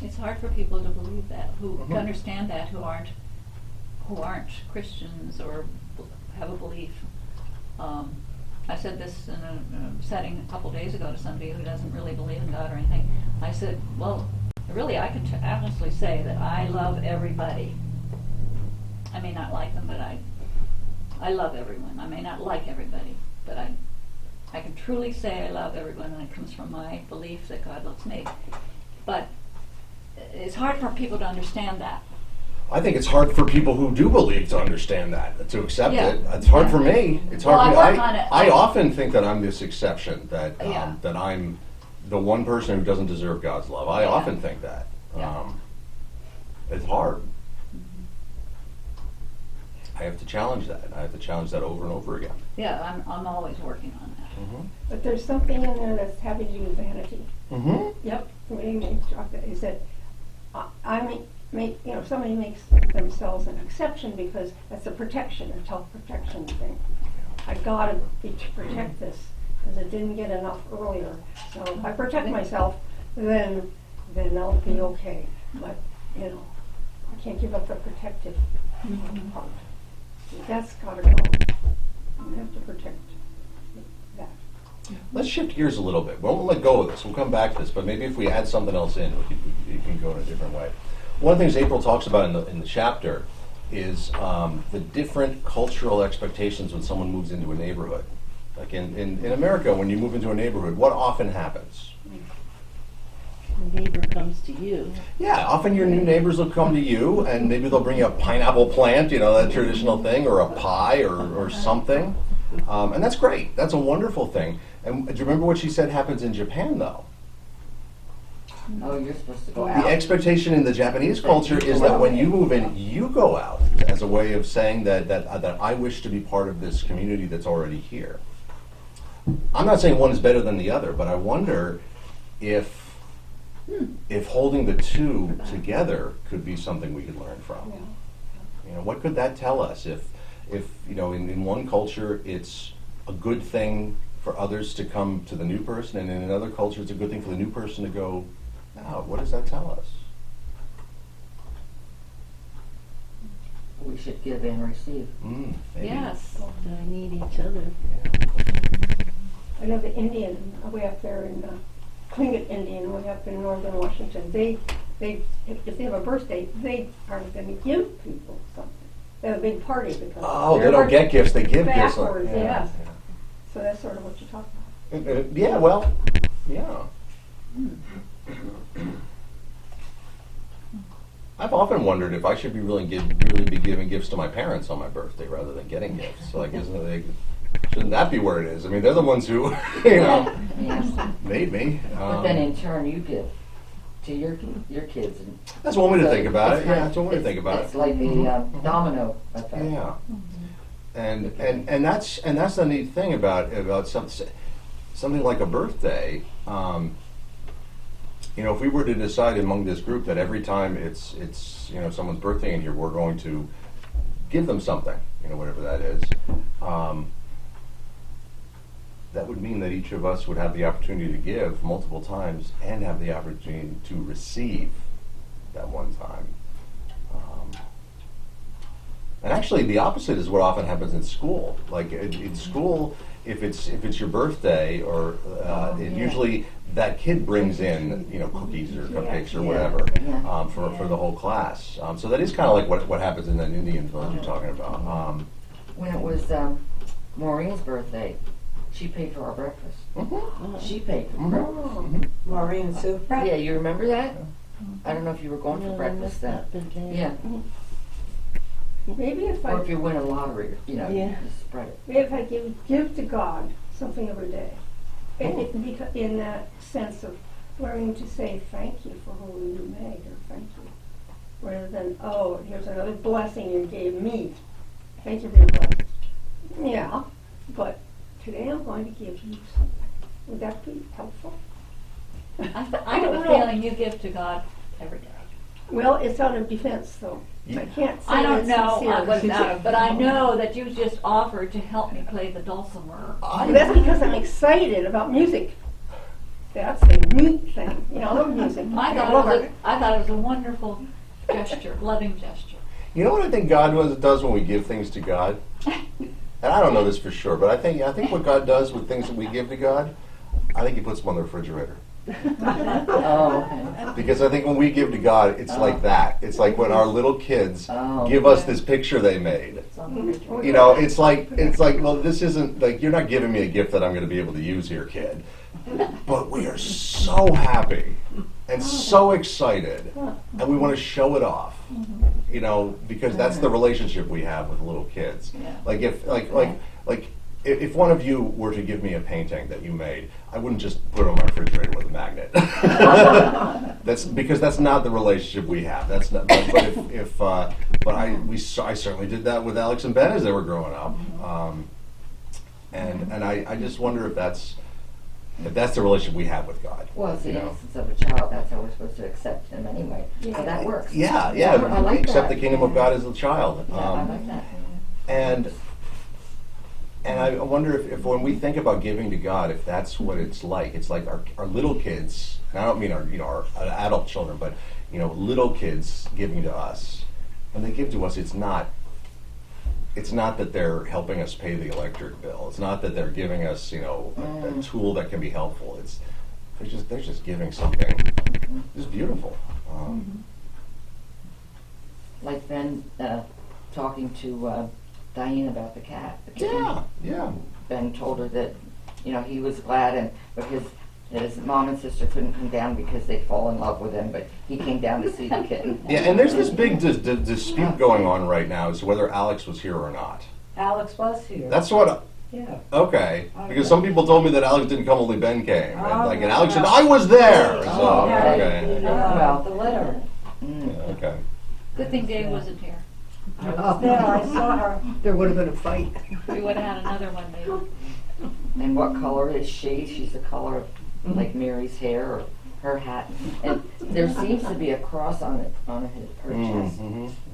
Speaker 2: It's hard for people to believe that,
Speaker 1: Mhm.
Speaker 2: to understand that, who aren't Christians or have a belief. I said this in a setting a couple days ago to somebody who doesn't really believe in God or anything. I said, well, really, I can honestly say that I love everybody. I may not like them, but I love everyone. I may not like everybody, but I can truly say I love everyone, and it comes from my belief that God loves me. But it's hard for people to understand that.
Speaker 1: I think it's hard for people who do believe to understand that, to accept
Speaker 2: Yeah.
Speaker 1: it. It's hard for me. It's hard
Speaker 2: Well,
Speaker 1: for me.
Speaker 2: I work on it.
Speaker 1: I often think that I'm this exception, that
Speaker 2: Yeah.
Speaker 1: that I'm the one person who doesn't deserve God's love. I
Speaker 2: Yeah.
Speaker 1: often think that.
Speaker 2: Yeah.
Speaker 1: It's hard. I have to challenge that. I have to challenge that over and over again.
Speaker 2: Yeah, I'm always working on that.
Speaker 6: But there's something in there that's having to do with vanity.
Speaker 1: Mm-hmm.
Speaker 6: Yep. Is that somebody makes themselves an exception because that's a protection, a self-protection thing. I gotta protect this because it didn't get enough earlier. So if I protect myself, then I'll be okay. But I can't give up the protective part. That's gotta go. We have to protect that.
Speaker 1: Let's shift gears a little bit. We won't let go of this. We'll come back to this, but maybe if we add something else in, we can go in a different way. One of the things April talks about in the chapter is the different cultural expectations when someone moves into a neighborhood. Like in America, when you move into a neighborhood, what often happens?
Speaker 7: The neighbor comes to you.
Speaker 1: Yeah, often your new neighbors will come to you, and maybe they'll bring you a pineapple plant, that traditional thing, or a pie, or something. And that's great. That's a wonderful thing. And do you remember what she said happens in Japan, though?
Speaker 5: Oh, you're supposed to go
Speaker 1: The
Speaker 5: out.
Speaker 1: expectation in the Japanese culture is that when you move in, you go out as a way of saying that I wish to be part of this community that's already here. I'm not saying one is better than the other, but I wonder if holding the two together could be something we could learn from. What could that tell us? If in one culture it's a good thing for others to come to the new person, and in another culture it's a good thing for the new person to go out. What does that tell us?
Speaker 5: We should give and receive.
Speaker 1: Maybe.
Speaker 2: Yes.
Speaker 7: They need each other.
Speaker 6: I know the Indian way up there in Tlingit Indian way up in northern Washington. They if they have a birthday, they are going to give people something. They have a big party because
Speaker 1: They don't get gifts; they give gifts.
Speaker 6: backwards. Yes. So that's sort of what you're talking about.
Speaker 1: Yeah. Well. Yeah. I've often wondered if I should be really be giving gifts to my parents on my birthday rather than getting gifts. Like, shouldn't that be where it is? I mean, they're the ones who,
Speaker 5: Yes.
Speaker 1: made me.
Speaker 5: But then in turn, you give to your kids. And
Speaker 1: That's one way to
Speaker 5: so
Speaker 1: think about
Speaker 5: it's
Speaker 1: it. Yeah, that's one way to think about
Speaker 5: It's
Speaker 1: it.
Speaker 5: like the domino effect.
Speaker 1: Yeah. And that's the neat thing about something like a birthday. If we were to decide among this group that every time it's someone's birthday in here, we're going to give them something, whatever that is, that would mean that each of us would have the opportunity to give multiple times and have the opportunity to receive that one time. And actually, the opposite is what often happens in school. Like in school, if it's your birthday, or usually that kid brings in cookies or cupcakes or whatever for the whole class. So that is kind of like what happens in that Indian village you're talking about.
Speaker 5: When it was Maureen's birthday, she paid for our breakfast. She paid for breakfast.
Speaker 3: Maureen soup.
Speaker 5: Yeah, you remember that? I don't know if you were going for
Speaker 7: No, I
Speaker 5: breakfast
Speaker 7: missed
Speaker 5: then.
Speaker 7: that big day.
Speaker 5: Yeah.
Speaker 6: Maybe if
Speaker 5: Or if
Speaker 6: I
Speaker 5: you win a lottery,
Speaker 7: Yeah.
Speaker 5: you just spread it.
Speaker 6: maybe if I give to God something every day, in that sense of learning to say thank you for who you made, or thank you, rather than here's another blessing you gave me. Thank you for your blessing. Yeah, but today I'm going to give you something. Would that be helpful?
Speaker 2: I have a feeling you give to God every day.
Speaker 6: Well, it's out of defense, though. I can't say
Speaker 2: I don't
Speaker 6: it's
Speaker 2: know
Speaker 6: sincere.
Speaker 2: what it's out of, but I know that you just offered to help me play the dulcimer.
Speaker 6: That's because I'm excited about music. That's a neat thing. I love music.
Speaker 2: I thought it was a wonderful gesture, loving gesture.
Speaker 1: You know what I think God does when we give things to God? And I don't know this for sure, but I think what God does with things that we give to God, I think He puts them on the refrigerator.
Speaker 5: Oh, okay.
Speaker 1: Because I think when we give to God, it's like that. It's like when our little kids give us this picture they made. It's like, well, this isn't, like, you're not giving me a gift that I'm going to be able to use here, kid. But we are so happy and so excited, and we want to show it off. Because that's the relationship we have with little kids.
Speaker 2: Yeah.
Speaker 1: Like if one of you were to give me a painting that you made, I wouldn't just put it on my refrigerator with a magnet. That's because that's not the relationship we have. That's not. But I certainly did that with Alex and Ben as they were growing up, and I just wonder if that's the relationship we have with God.
Speaker 5: Well, it's the innocence of a child. That's how we're supposed to accept Him anyway. So that works.
Speaker 1: Yeah.
Speaker 5: I like
Speaker 1: Accept
Speaker 5: that.
Speaker 1: the kingdom of God as a child.
Speaker 5: Yeah, I like that.
Speaker 1: And I wonder if when we think about giving to God, if that's what it's like our little kids, and I don't mean our adult children, but little kids giving to us. When they give to us, it's not it's not that they're helping us pay the electric bill. It's not that they're giving us, a tool that can be helpful. It's they're just giving something just beautiful.
Speaker 5: Like Ben talking to Diane about the cat. The kitten.
Speaker 1: Yeah.
Speaker 5: Ben told her that, he was glad, but his mom and sister couldn't come down because they'd fall in love with him, but he came down to see the kitten.
Speaker 1: Yeah, and there's this big dispute going on right now as to whether Alex was here or not.
Speaker 3: Alex was here.
Speaker 1: That's what.
Speaker 3: Yeah.
Speaker 1: Okay, because some people told me that Alex didn't come, only Ben came. And Alex said, I was there! So,
Speaker 5: Oh,
Speaker 1: okay.
Speaker 5: Well,
Speaker 3: The litter.
Speaker 1: Yeah, okay.
Speaker 2: Good thing Dave wasn't here.
Speaker 3: I was there, I saw her.
Speaker 4: There would have been a fight.
Speaker 2: We would have had another one maybe.
Speaker 5: and what color is she? She's the color of like Mary's hair or her hat. And there seems to be a cross on it, on her chest.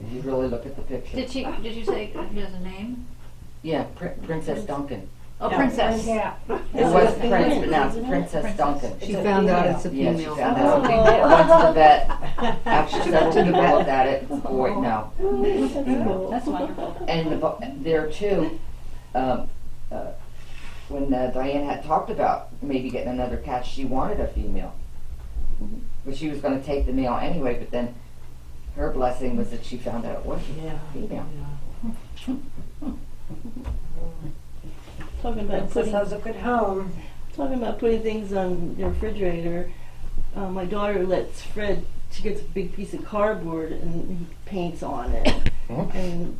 Speaker 5: If you really look at the picture.
Speaker 2: Did you say he has a name?
Speaker 5: Yeah, Princess Duncan.
Speaker 2: Oh,
Speaker 3: Yeah,
Speaker 2: Princess.
Speaker 3: Yeah.
Speaker 5: It was Prince, but now it's
Speaker 7: isn't it?
Speaker 5: Princess Duncan.
Speaker 4: She
Speaker 3: It's a
Speaker 4: found out
Speaker 3: female.
Speaker 4: it's a
Speaker 5: Yeah, she
Speaker 4: female.
Speaker 5: found
Speaker 2: Oh,
Speaker 5: out.
Speaker 2: big deal.
Speaker 5: Went to the vet. After several people looked at it, it's a boy now.
Speaker 2: That's wonderful.
Speaker 5: And there too, when Diane had talked about maybe getting another cat, she wanted a female. But she was going to take the male anyway, but then her blessing was that she found out it was female.
Speaker 7: Talking about
Speaker 3: Princess
Speaker 7: putting,
Speaker 3: has a good home.
Speaker 7: putting things on the refrigerator. My daughter lets Fred. She gets a big piece of cardboard and he paints on it. And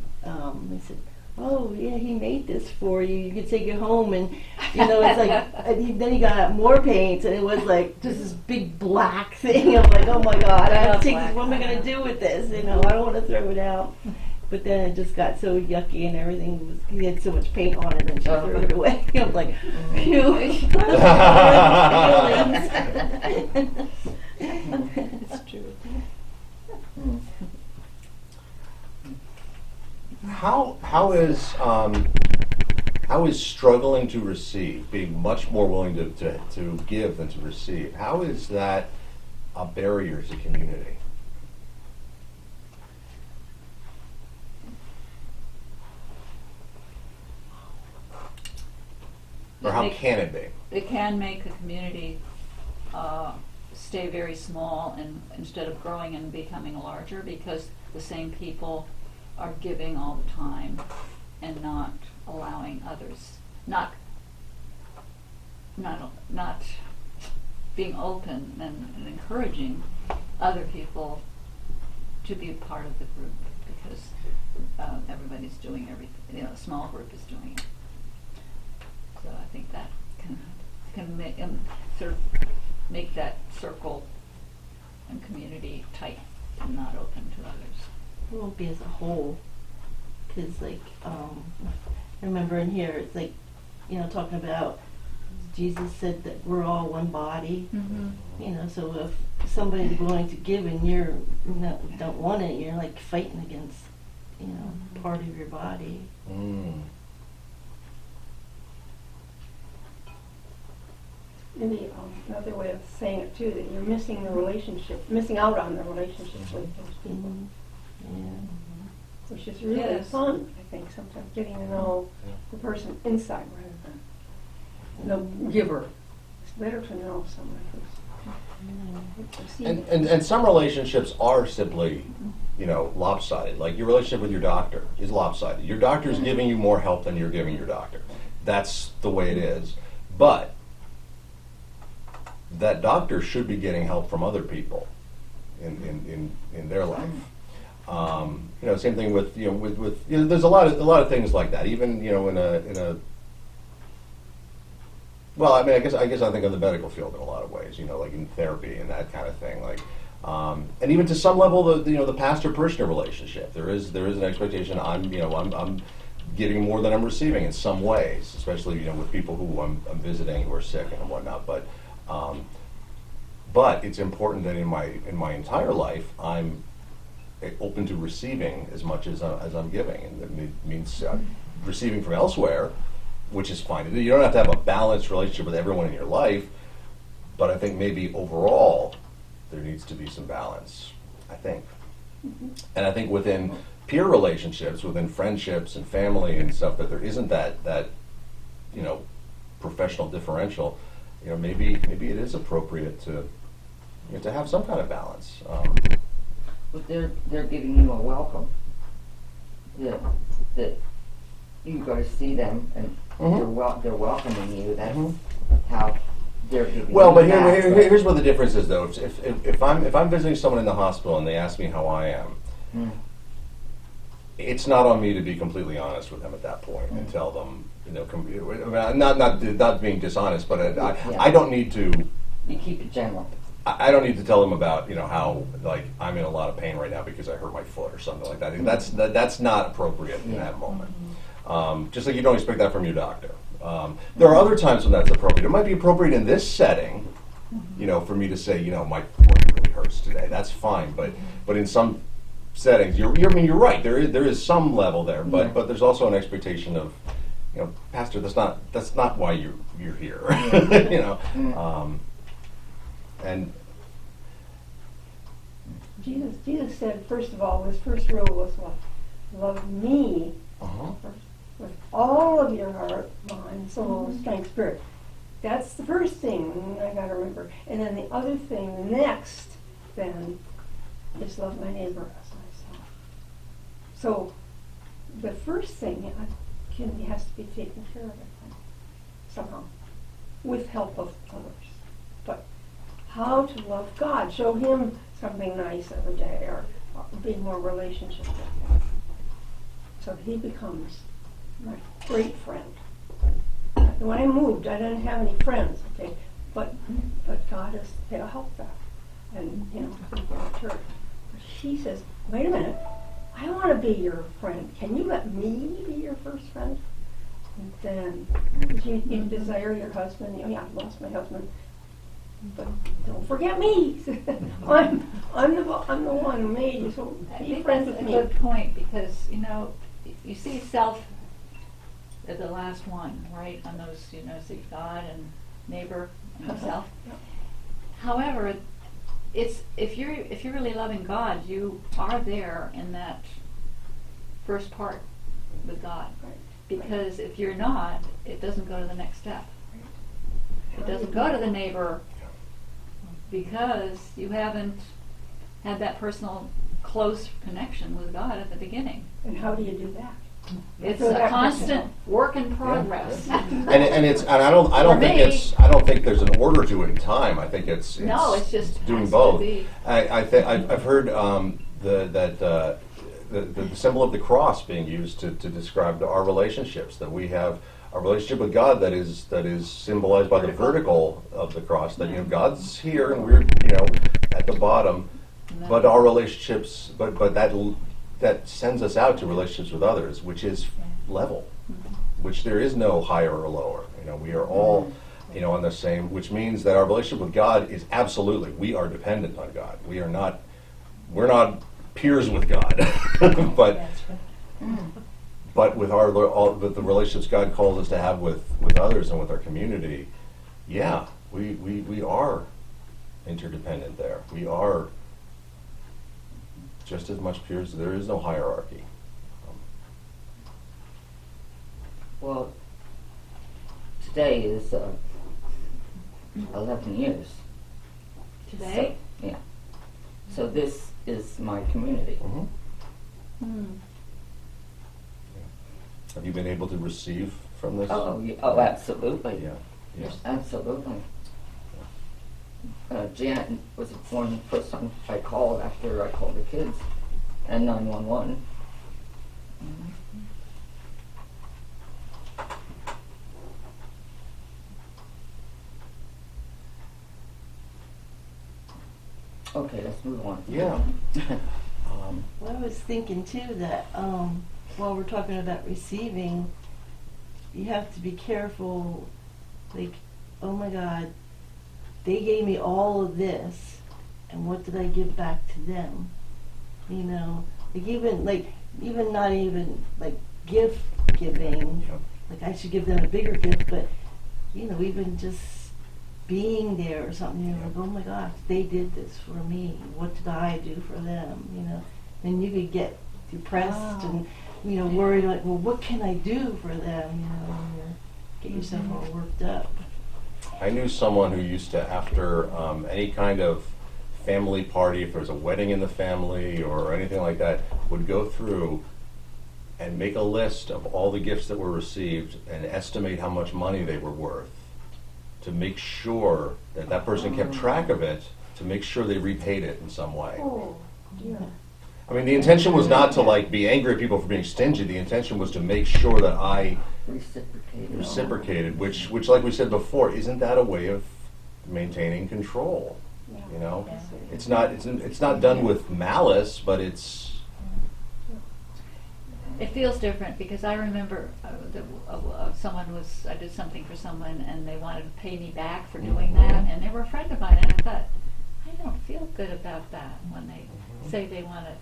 Speaker 7: they said, "Oh yeah, he made this for you. You could take it home." And it's like. And then he got out more paints, and it was like just this big black thing. I'm like, "Oh my God, I have to take this. What am I gonna do with this? I don't want to throw it out." But then it just got so yucky and everything was, he had so much paint on it and she threw it away. I'm like, phew. It's true.
Speaker 1: How is struggling to receive, being much more willing to give than to receive, how is that a barrier to community? Or how can it be?
Speaker 2: It can make a community stay very small and instead of growing and becoming larger because the same people are giving all the time and not allowing others, not being open and encouraging other people to be part of the group because everybody's doing everything, a small group is doing it. So I think that can make, sort of make that circle and community tight and not open to others.
Speaker 7: It won't be as a whole, because I remember in here it's like, talking about Jesus said that we're all one body. So if somebody's willing to give and you don't want it, you're like fighting against part of your body.
Speaker 6: Maybe another way of saying it too, that you're missing out on the relationship with those people, which is really
Speaker 2: Yes.
Speaker 6: fun, I think, sometimes getting to know the person inside rather than the giver. It's better to know someone who's receiving.
Speaker 1: And some relationships are simply, lopsided. Like your relationship with your doctor is lopsided. Your doctor is giving you more help than you're giving your doctor. That's the way it is. But that doctor should be getting help from other people in their life. Same thing with there's a lot of things like that. Even in a well, I mean, I guess I think of the medical field in a lot of ways. Like in therapy and that kind of thing. Like, and even to some level, the pastor-parishioner relationship. There is an expectation. I'm giving more than I'm receiving in some ways, especially with people who I'm visiting who are sick and whatnot. But it's important that in my entire life I'm open to receiving as much as I'm giving, and it means receiving from elsewhere, which is fine. You don't have to have a balanced relationship with everyone in your life, but I think maybe overall there needs to be some balance. I think, and I think within peer relationships, within friendships and family and stuff, that there isn't that professional differential. Maybe it is appropriate to have some kind of balance.
Speaker 5: But they're giving you a welcome. That you go to see them and they're welcoming you. That's how they're giving.
Speaker 1: Well,
Speaker 5: you
Speaker 1: but
Speaker 5: back.
Speaker 1: here's what the difference is, though. If I'm visiting someone in the hospital and they ask me how I am, it's not on me to be completely honest with them at that point and tell them, not being dishonest, but I don't need to.
Speaker 5: You keep it general.
Speaker 1: I don't need to tell them about how I'm in a lot of pain right now because I hurt my foot or something like that. That's not appropriate in that moment. Just like you don't expect that from your doctor. There are other times when that's appropriate. It might be appropriate in this setting, for me to say, my foot really hurts today. That's fine. But in some settings, you're right. There is some level there, but there's also an expectation of, Pastor, that's not why you're here. And
Speaker 6: Jesus said, first of all, his first rule was what? Love me with all of your heart, mind, soul, strength, spirit. That's the first thing I got to remember. And then the other thing, the next, then, is love my neighbor as myself. So the first thing has to be taken care of, I think, somehow, with help of others. But how to love God, show him something nice every day, or be more relationship with him, so he becomes my great friend. When I moved, I didn't have any friends, okay, but God has helped that, and in the church. But he says, wait a minute, I want to be your friend. Can you let me be your first friend? And then, you desire your husband. Oh yeah, I lost my husband. But don't forget me. I'm the one who made you. So be friends with me.
Speaker 2: That's a good point, because you see self as the last one, right? On those, see God and neighbor and yourself. However, it's if you're really loving God, you are there in that first part with God.
Speaker 6: Right.
Speaker 2: Because if you're not, it doesn't go to the next step. It doesn't go to the neighbor, because you haven't had that personal, close connection with God at the beginning.
Speaker 6: And how do you do that?
Speaker 2: It's a constant work in progress.
Speaker 1: And I don't think there's an order to it in time. I think it's
Speaker 2: just
Speaker 1: doing
Speaker 2: has
Speaker 1: both.
Speaker 2: to be.
Speaker 1: I've heard the symbol of the cross being used to describe our relationships, that we have a relationship with God that is symbolized by the vertical of the cross, that God's here and we're at the bottom, but our relationships, but that sends us out to relationships with others, which is level, which there is no higher or lower. We are all on the same, which means that our relationship with God is absolutely, we are dependent on God. We're not peers with God, but with with the relationships God calls us to have with others and with our community, we are interdependent there. We are just as much peers. There is no hierarchy.
Speaker 5: Well, today is 11 years.
Speaker 2: Today?
Speaker 5: So, yeah. So this is my community.
Speaker 1: Have you been able to receive from this?
Speaker 5: Oh, absolutely.
Speaker 1: Yeah.
Speaker 5: Yes, absolutely. Janet was one person I called after I called the kids and 911. Okay, let's move on.
Speaker 1: Yeah.
Speaker 7: Well, I was thinking too that while we're talking about receiving, you have to be careful. Like, oh my God, they gave me all of this, and what did I give back to them? Even not even gift giving. Like, I should give them a bigger gift, but even just being there or something, you're like, oh my gosh, they did this for me. What did I do for them? And you could get depressed and, worried, like, well, what can I do for them, and you get yourself all worked up.
Speaker 1: I knew someone who used to, after any kind of family party, if there was a wedding in the family or anything like that, would go through and make a list of all the gifts that were received and estimate how much money they were worth, to make sure that that person kept track of it, to make sure they repaid it in some way.
Speaker 6: Oh, dear.
Speaker 1: I mean, the intention was not to like be angry at people for being stingy. The intention was to make sure that I reciprocated, which like we said before, isn't that a way of maintaining control?
Speaker 6: Yeah.
Speaker 1: It's not done with malice, but it's.
Speaker 2: It feels different because I remember I did something for someone and they wanted to pay me back for doing that, and they were a friend of mine, and I thought, I don't feel good about that when they say they want to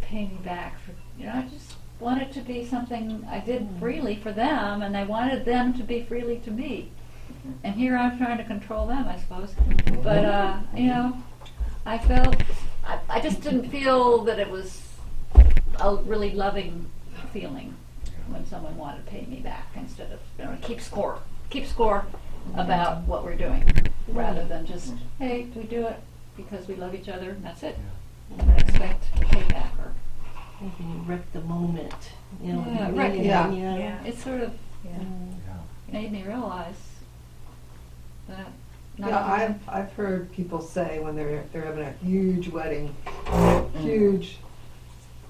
Speaker 2: pay me back for, I just want it to be something I did freely for them, and I wanted them to be freely to me. And here I'm trying to control them, I suppose. But, I felt, I just didn't feel that it was a really loving feeling when someone wanted to pay me back instead of, keep score about what we're doing, rather than just, hey, we do it because we love each other, and that's it. I don't expect payback or.
Speaker 7: Maybe you wreck the moment,
Speaker 2: Yeah. It's sort of made me realize that.
Speaker 4: I've heard people say when they're having a huge wedding, huge,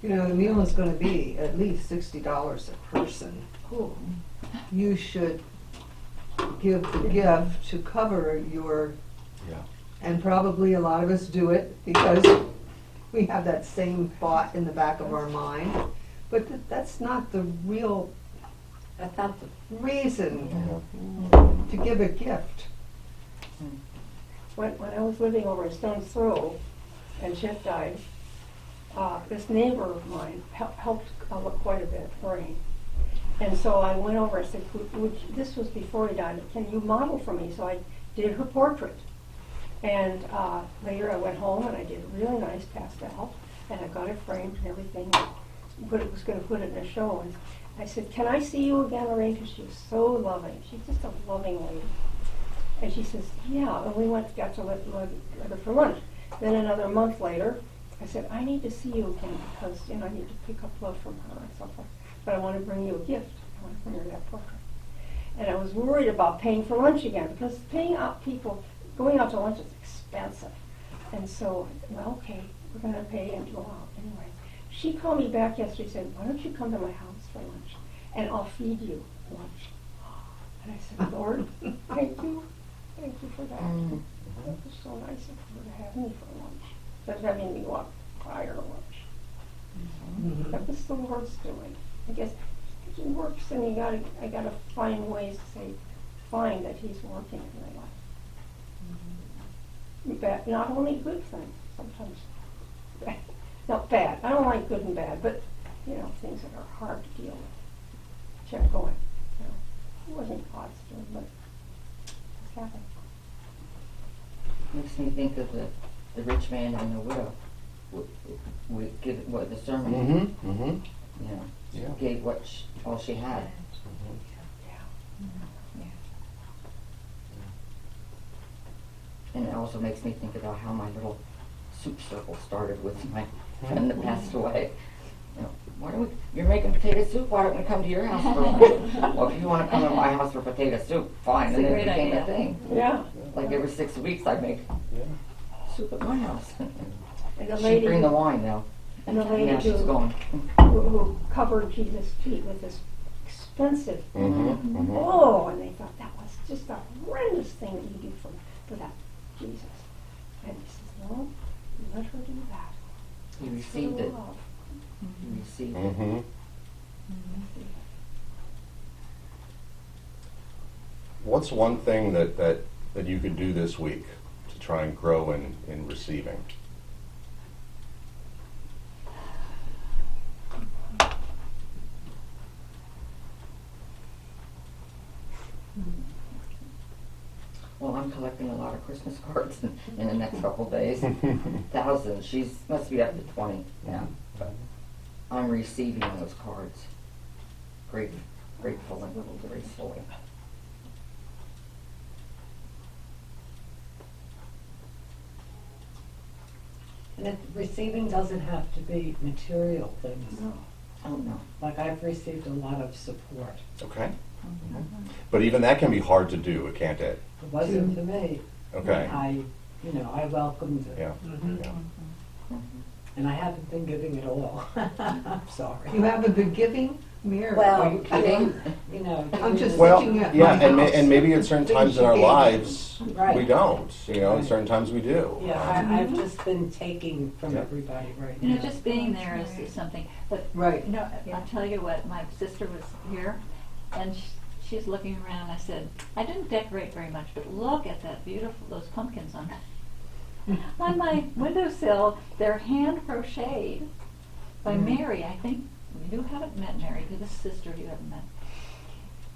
Speaker 4: the meal is going to be at least $60 a person.
Speaker 2: Ooh.
Speaker 4: You should give the gift to cover your, and probably a lot of us do it because we have that same thought in the back of our mind, but that's not the real, that's not the reason to give a gift.
Speaker 6: When I was living over in Stone's Throw and Chip died, this neighbor of mine helped quite a bit for him. And so I went over and said, this was before he died, can you model for me? So I did her portrait. And later I went home and I did a really nice pastel, and I got it framed and everything, and was going to put it in a show. And I said, can I see you again, Lorraine? Because she was so loving. She's just a loving lady. And she says, yeah. And we got to let her for lunch. Then another month later, I said, I need to see you again because I need to pick up love from her and so forth. But I want to bring you a gift. I want to bring her that portrait. And I was worried about paying for lunch again because going out to lunch is expensive. And so, well, okay, we're going to pay and go out anyway. She called me back yesterday and said, why don't you come to my house for lunch and I'll feed you lunch. And I said, Lord, thank you. Thank you for that. That was so nice of her to have me for lunch. But having me walk prior to lunch. That was the Lord's doing. I guess He works, and I gotta find ways to find that He's working in my life. Bad, not only good things, sometimes bad. Not bad. I don't like good and bad, but things that are hard to deal with. Kept going. It wasn't God's doing, but it's happened.
Speaker 5: Makes me think of the rich man and the widow. We give the sermon. She gave all she had. And it also makes me think about how my little soup circle started with my friend that passed away. You're making potato soup, why don't we come to your house for lunch? Well, if you want to come to my house for potato soup, fine.
Speaker 2: That's
Speaker 5: and
Speaker 2: a
Speaker 5: then
Speaker 2: great
Speaker 5: it became
Speaker 2: idea.
Speaker 5: a thing.
Speaker 6: Yeah.
Speaker 5: Like every 6 weeks I'd make soup at my house.
Speaker 6: And the
Speaker 5: She'd
Speaker 6: lady
Speaker 5: bring the wine though.
Speaker 6: And the lady
Speaker 5: Now she's
Speaker 6: who
Speaker 5: gone.
Speaker 6: Covered Jesus' feet with this expensive
Speaker 1: Mm-hmm.
Speaker 6: Oh, and they thought that was just a horrendous thing that you do for that Jesus. And he says, no, let her do that.
Speaker 5: He
Speaker 6: It's
Speaker 5: received
Speaker 6: her
Speaker 5: it.
Speaker 6: love.
Speaker 5: He received it.
Speaker 1: Mm-hmm. What's one thing that you could do this week to try and grow in receiving?
Speaker 5: Well, I'm collecting a lot of Christmas cards in the next couple days. Thousands. She must be up to 20 now. I'm receiving those cards. Grateful and gracefully.
Speaker 3: And receiving doesn't have to be material things.
Speaker 5: No. Oh, no.
Speaker 3: Like I've received a lot of support.
Speaker 1: Okay. But even that can be hard to do, can't it?
Speaker 3: It wasn't to me.
Speaker 1: Okay.
Speaker 3: I welcomed it.
Speaker 1: Yeah.
Speaker 4: Mhm.
Speaker 1: Yeah.
Speaker 3: And I haven't been giving it all. I'm sorry.
Speaker 4: You haven't been giving, Mary?
Speaker 3: Well,
Speaker 4: Are you kidding? I'm just
Speaker 1: Well,
Speaker 4: looking at
Speaker 1: yeah,
Speaker 4: my
Speaker 1: and,
Speaker 4: house.
Speaker 1: and maybe at certain
Speaker 4: Things
Speaker 1: times in
Speaker 4: you
Speaker 1: our
Speaker 4: gave.
Speaker 1: lives,
Speaker 3: Right.
Speaker 1: we don't. You know, at
Speaker 3: Right.
Speaker 1: certain times we do.
Speaker 3: Yeah, I've just been taking from
Speaker 1: Yeah.
Speaker 3: everybody right
Speaker 2: You know,
Speaker 3: now.
Speaker 2: just being there is something, but,
Speaker 4: Right.
Speaker 2: you know, I'll tell you what, my sister was here, and she's looking around, I said, I didn't decorate very much, but look at that beautiful, those pumpkins on my windowsill. They're hand crocheted by Mary. I think you haven't met Mary, you're the sister you haven't met.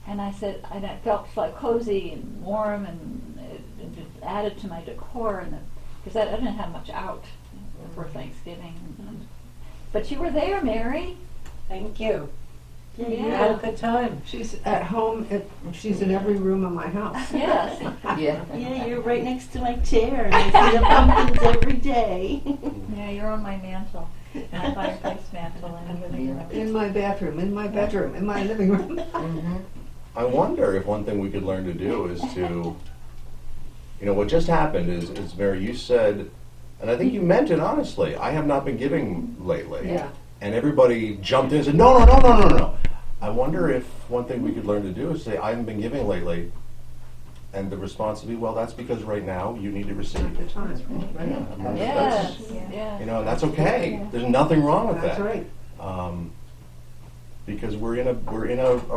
Speaker 2: And I said, and it felt like cozy and warm, and it added to my decor, and because I didn't have much out for Thanksgiving. But you were there, Mary.
Speaker 3: Thank you.
Speaker 7: Yeah,
Speaker 3: You
Speaker 2: Yeah.
Speaker 3: had a good time.
Speaker 4: She's at home, she's in every room of my house.
Speaker 2: Yes.
Speaker 5: Yeah.
Speaker 7: Yeah, you're right next to my chair, and I see the pumpkins every day.
Speaker 2: Yeah, you're on my mantle, my fireplace mantle and everything.
Speaker 4: In my bathroom, in my bedroom, in my living room.
Speaker 5: Mm-hmm.
Speaker 1: I wonder if one thing we could learn to do is to, you know, what just happened is Mary, you said, and I think you meant it honestly, I have not been giving lately.
Speaker 4: Yeah.
Speaker 1: And everybody jumped in and said, no. I wonder if one thing we could learn to do is say, I haven't been giving lately. And the response would be, well, that's because right now you need to receive.
Speaker 4: At the time, right?
Speaker 1: Yeah, I mean,
Speaker 2: Yes,
Speaker 1: that's,
Speaker 2: yes.
Speaker 1: you know, and that's okay. There's nothing wrong with
Speaker 4: That's
Speaker 1: that.
Speaker 4: right.
Speaker 1: Because we're in a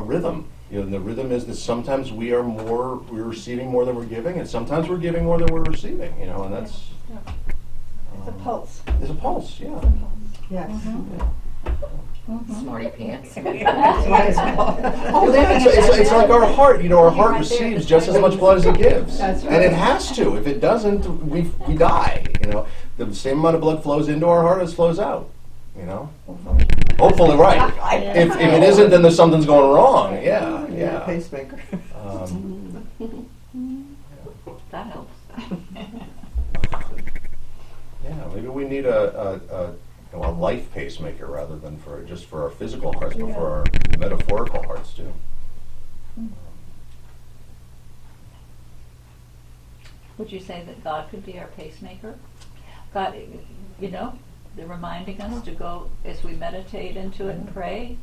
Speaker 1: rhythm. You know, and the rhythm is that sometimes we're receiving more than we're giving, and sometimes we're giving more than we're receiving. You know, and that's
Speaker 6: It's a pulse.
Speaker 1: there's a pulse. Yeah.
Speaker 4: Yes.
Speaker 5: Smarty pants.
Speaker 1: Oh, yeah, it's like our heart. You know, our heart receives just as much blood as it gives,
Speaker 4: That's
Speaker 1: and it
Speaker 4: right.
Speaker 1: has to. If it doesn't, we die. You know, the same amount of blood flows into our heart as flows out. You know, hopefully, right. If it isn't, then there's something's going wrong. Yeah,
Speaker 4: Yeah,
Speaker 1: yeah.
Speaker 4: pacemaker.
Speaker 2: That helps.
Speaker 1: Yeah, maybe we need a life pacemaker rather than just for our physical hearts, but for our metaphorical hearts too.
Speaker 2: Would you say that God could be our pacemaker? God, you know, they're reminding us to go as we meditate into it and pray.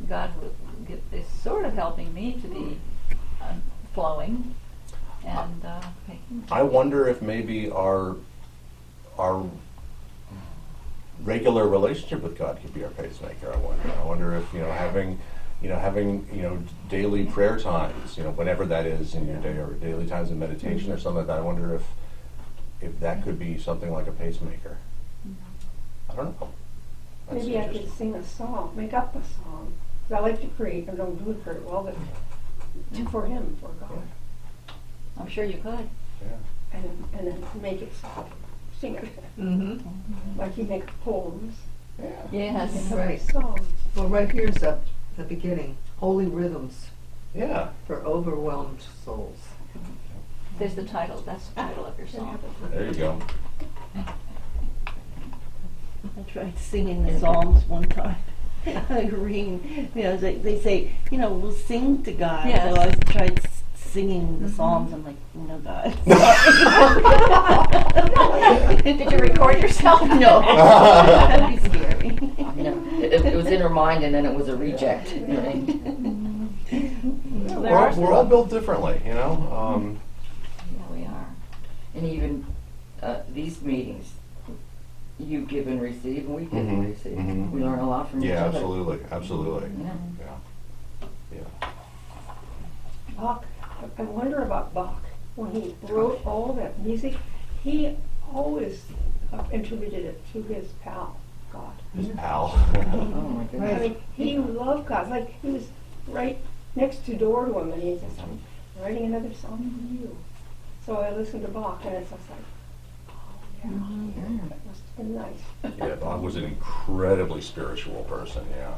Speaker 2: God is sort of helping me to be flowing and making.
Speaker 1: I wonder if maybe our regular relationship with God could be our pacemaker. I wonder if having daily prayer times, whenever that is in your day, or daily times of meditation or something like that. I wonder if that could be something like a pacemaker. I don't know. That's
Speaker 6: Maybe I could
Speaker 1: interesting.
Speaker 6: sing a song, make up a song. 'Cause I like to create, I don't do it very well, but for him, for God.
Speaker 2: I'm sure you could.
Speaker 1: Yeah.
Speaker 6: And then make it sing it.
Speaker 4: Mm-hmm.
Speaker 6: Like you make poems.
Speaker 2: Yes.
Speaker 6: Make up
Speaker 4: Right.
Speaker 6: songs.
Speaker 4: Well, right here's the beginning. Holy rhythms
Speaker 1: Yeah.
Speaker 4: for overwhelmed souls.
Speaker 2: There's the title. That's the title of your song.
Speaker 1: There you go.
Speaker 7: I tried singing the Psalms one time. Like reading, they say, we'll sing to God.
Speaker 2: Yes.
Speaker 7: So I tried singing the Psalms. I'm like, no, God.
Speaker 2: Did you record yourself?
Speaker 7: No, that'd be scary.
Speaker 5: No, it was in her mind, and then it was a reject. Right?
Speaker 1: Yeah, we're all built differently,
Speaker 2: Yeah, we are.
Speaker 5: And even these meetings, you give and receive, and we give and
Speaker 1: Mhm,
Speaker 5: receive.
Speaker 1: mhm.
Speaker 5: We learn a lot from each
Speaker 1: Yeah,
Speaker 5: other.
Speaker 1: absolutely.
Speaker 5: Yeah.
Speaker 1: Yeah.
Speaker 6: Bach, I wonder about Bach. When he wrote all that music, he always attributed it to his pal, God.
Speaker 1: His pal.
Speaker 5: Oh my
Speaker 6: I
Speaker 5: goodness.
Speaker 6: mean, he loved God. Like he was right next door to him, and he says, "I'm writing another song for you." So I listened to Bach, and it's just like, oh That must have been nice.
Speaker 1: Yeah, Bob was an incredibly spiritual person, yeah.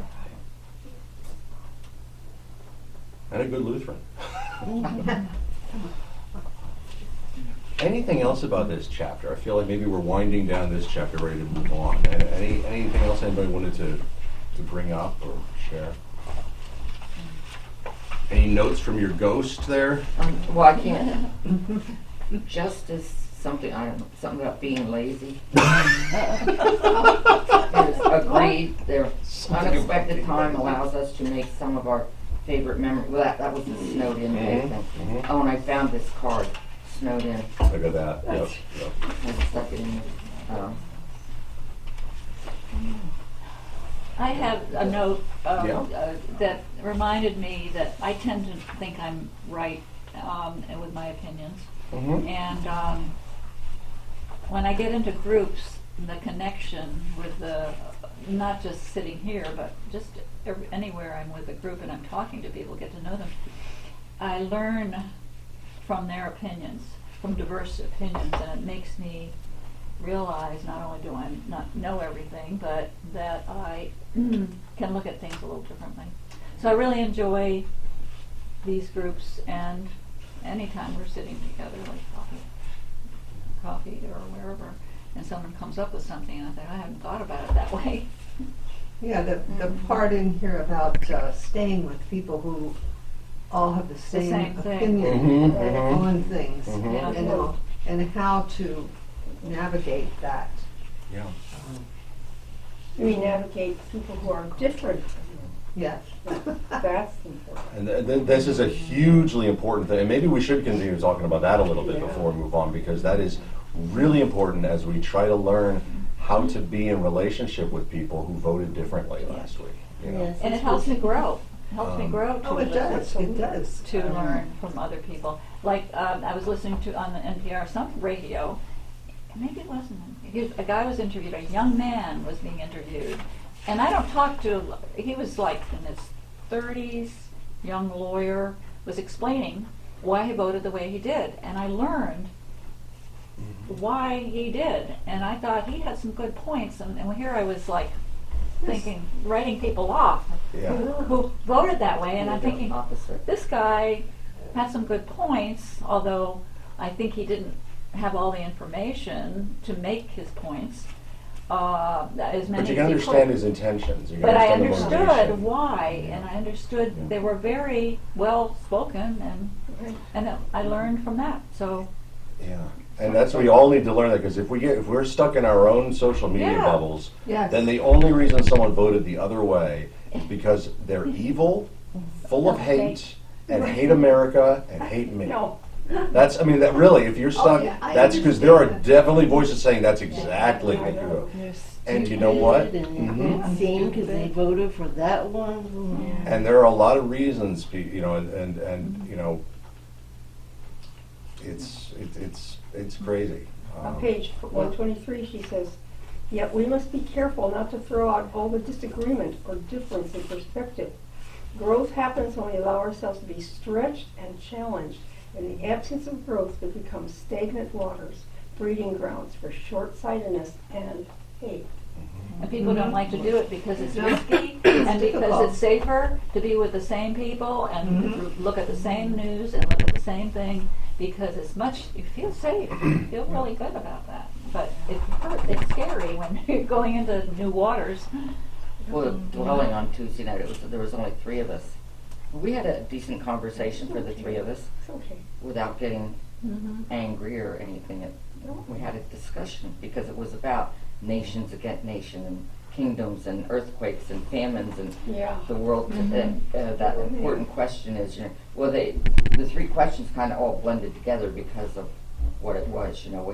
Speaker 1: And a good Lutheran. Anything else about this chapter? I feel like maybe we're winding down this chapter, ready to move on. Anything else anybody wanted to bring up or share? Any notes from your ghost there?
Speaker 5: Well, I can't. Just as something, I don't know, something about being lazy. It's agreed. Their unexpected time allows us to make some of our favorite memories. Well, that was the snowed in day thing. Oh, and I found this card, snowed in.
Speaker 1: Look at that. Yep.
Speaker 5: I stuck it in.
Speaker 2: I have a note
Speaker 1: Yeah.
Speaker 2: that reminded me that I tend to think I'm right with my opinions. And when I get into groups, the connection with the, not just sitting here, but just anywhere I'm with a group and I'm talking to people, get to know them, I learn from their opinions, from diverse opinions, and it makes me realize not only do I not know everything, but that I can look at things a little differently. So I really enjoy these groups, and anytime we're sitting together, like coffee or wherever, and someone comes up with something, and I think, I haven't thought about it that way.
Speaker 4: Yeah, the part in here about staying with people who all have the same
Speaker 2: same thing.
Speaker 4: opinion
Speaker 1: Mhm.
Speaker 4: on things,
Speaker 2: Yeah.
Speaker 4: and how to navigate that.
Speaker 1: Yeah.
Speaker 6: We navigate people who are different from
Speaker 4: Yes.
Speaker 6: you. That's important.
Speaker 1: And this is a hugely important thing, and maybe we should continue talking about that a little bit
Speaker 6: Yeah.
Speaker 1: before we move on, because that is really important as we try to learn how to be in relationship with people who voted differently last week. You know?
Speaker 7: Yes.
Speaker 2: And it helps me grow. It helps me grow to
Speaker 4: Oh, it
Speaker 2: listen,
Speaker 4: does. It does.
Speaker 2: to learn from other people. Like I was listening to on the NPR some radio, maybe it wasn't. A guy was interviewed. A young man was being interviewed, and I don't talk to. He was like in his 30s, young lawyer, was explaining why he voted the way he did, and I learned why he did, and I thought he had some good points, and here I was like thinking, writing people off
Speaker 1: Yeah.
Speaker 2: who voted that way, and I'm thinking,
Speaker 5: opposite.
Speaker 2: this guy had some good points, although I think he didn't have all the information to make his points, as many
Speaker 1: But you
Speaker 2: as
Speaker 1: can
Speaker 2: he
Speaker 1: understand
Speaker 2: could.
Speaker 1: his intentions. You can
Speaker 2: But I
Speaker 1: understand the
Speaker 2: understood
Speaker 1: motivation.
Speaker 2: why, and I understood they were very well spoken, and I learned from that. So
Speaker 1: Yeah, and that's we all need to learn that, because if we're stuck in our own social media
Speaker 2: Yeah.
Speaker 1: bubbles,
Speaker 4: Yes.
Speaker 1: then the only reason someone voted the other way is because they're evil, full of hate, and hate America and hate me.
Speaker 6: No.
Speaker 1: That's, I mean, that really, if you're stuck,
Speaker 4: yeah, I
Speaker 1: that's because there are
Speaker 4: understand that.
Speaker 1: definitely voices saying that's exactly what you wrote.
Speaker 7: They're
Speaker 1: And you know what?
Speaker 7: stupid and
Speaker 1: Mhm.
Speaker 7: insane because they voted for that one.
Speaker 1: And there are a lot of reasons, you know, and you know, it's crazy.
Speaker 6: On page 123, she says, "Yet we must be careful not to throw out all the disagreement or difference in perspective. Growth happens when we allow ourselves to be stretched and challenged. In the absence of growth, we become stagnant waters, breeding grounds for short-sightedness and hate."
Speaker 2: And people don't like to do it because it's
Speaker 4: No.
Speaker 2: risky,
Speaker 4: It's
Speaker 2: and because
Speaker 4: difficult.
Speaker 2: it's safer to be with the same people and look at the same news and look at the same thing, because you feel safe, you feel really good about that. But it's scary when you're going into new waters.
Speaker 5: Well, dwelling on Tuesday night, there was only 3 of us. We had a decent conversation for the 3 of us
Speaker 6: It's okay.
Speaker 5: without getting angry or anything. We had a discussion because it was about nations against nation and kingdoms and earthquakes and famines and
Speaker 6: Yeah.
Speaker 5: the world. That important question is, you know, well, the 3 questions kind of all blended together because of what it was. You know,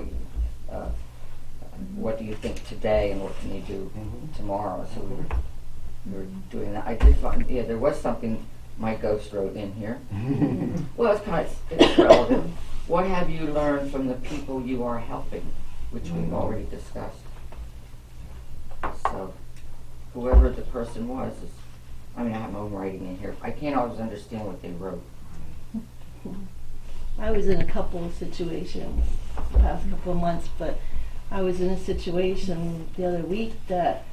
Speaker 5: what do you think today, and what can you do tomorrow? So we were doing that. I did find, there was something my ghost wrote in here. Well, it's relevant. What have you learned from the people you are helping, which we've already discussed. So, whoever the person was, I have my own writing in here. I can't always understand what they wrote.
Speaker 7: I was in a couple of situations the past couple of months, but I was in a situation the other week that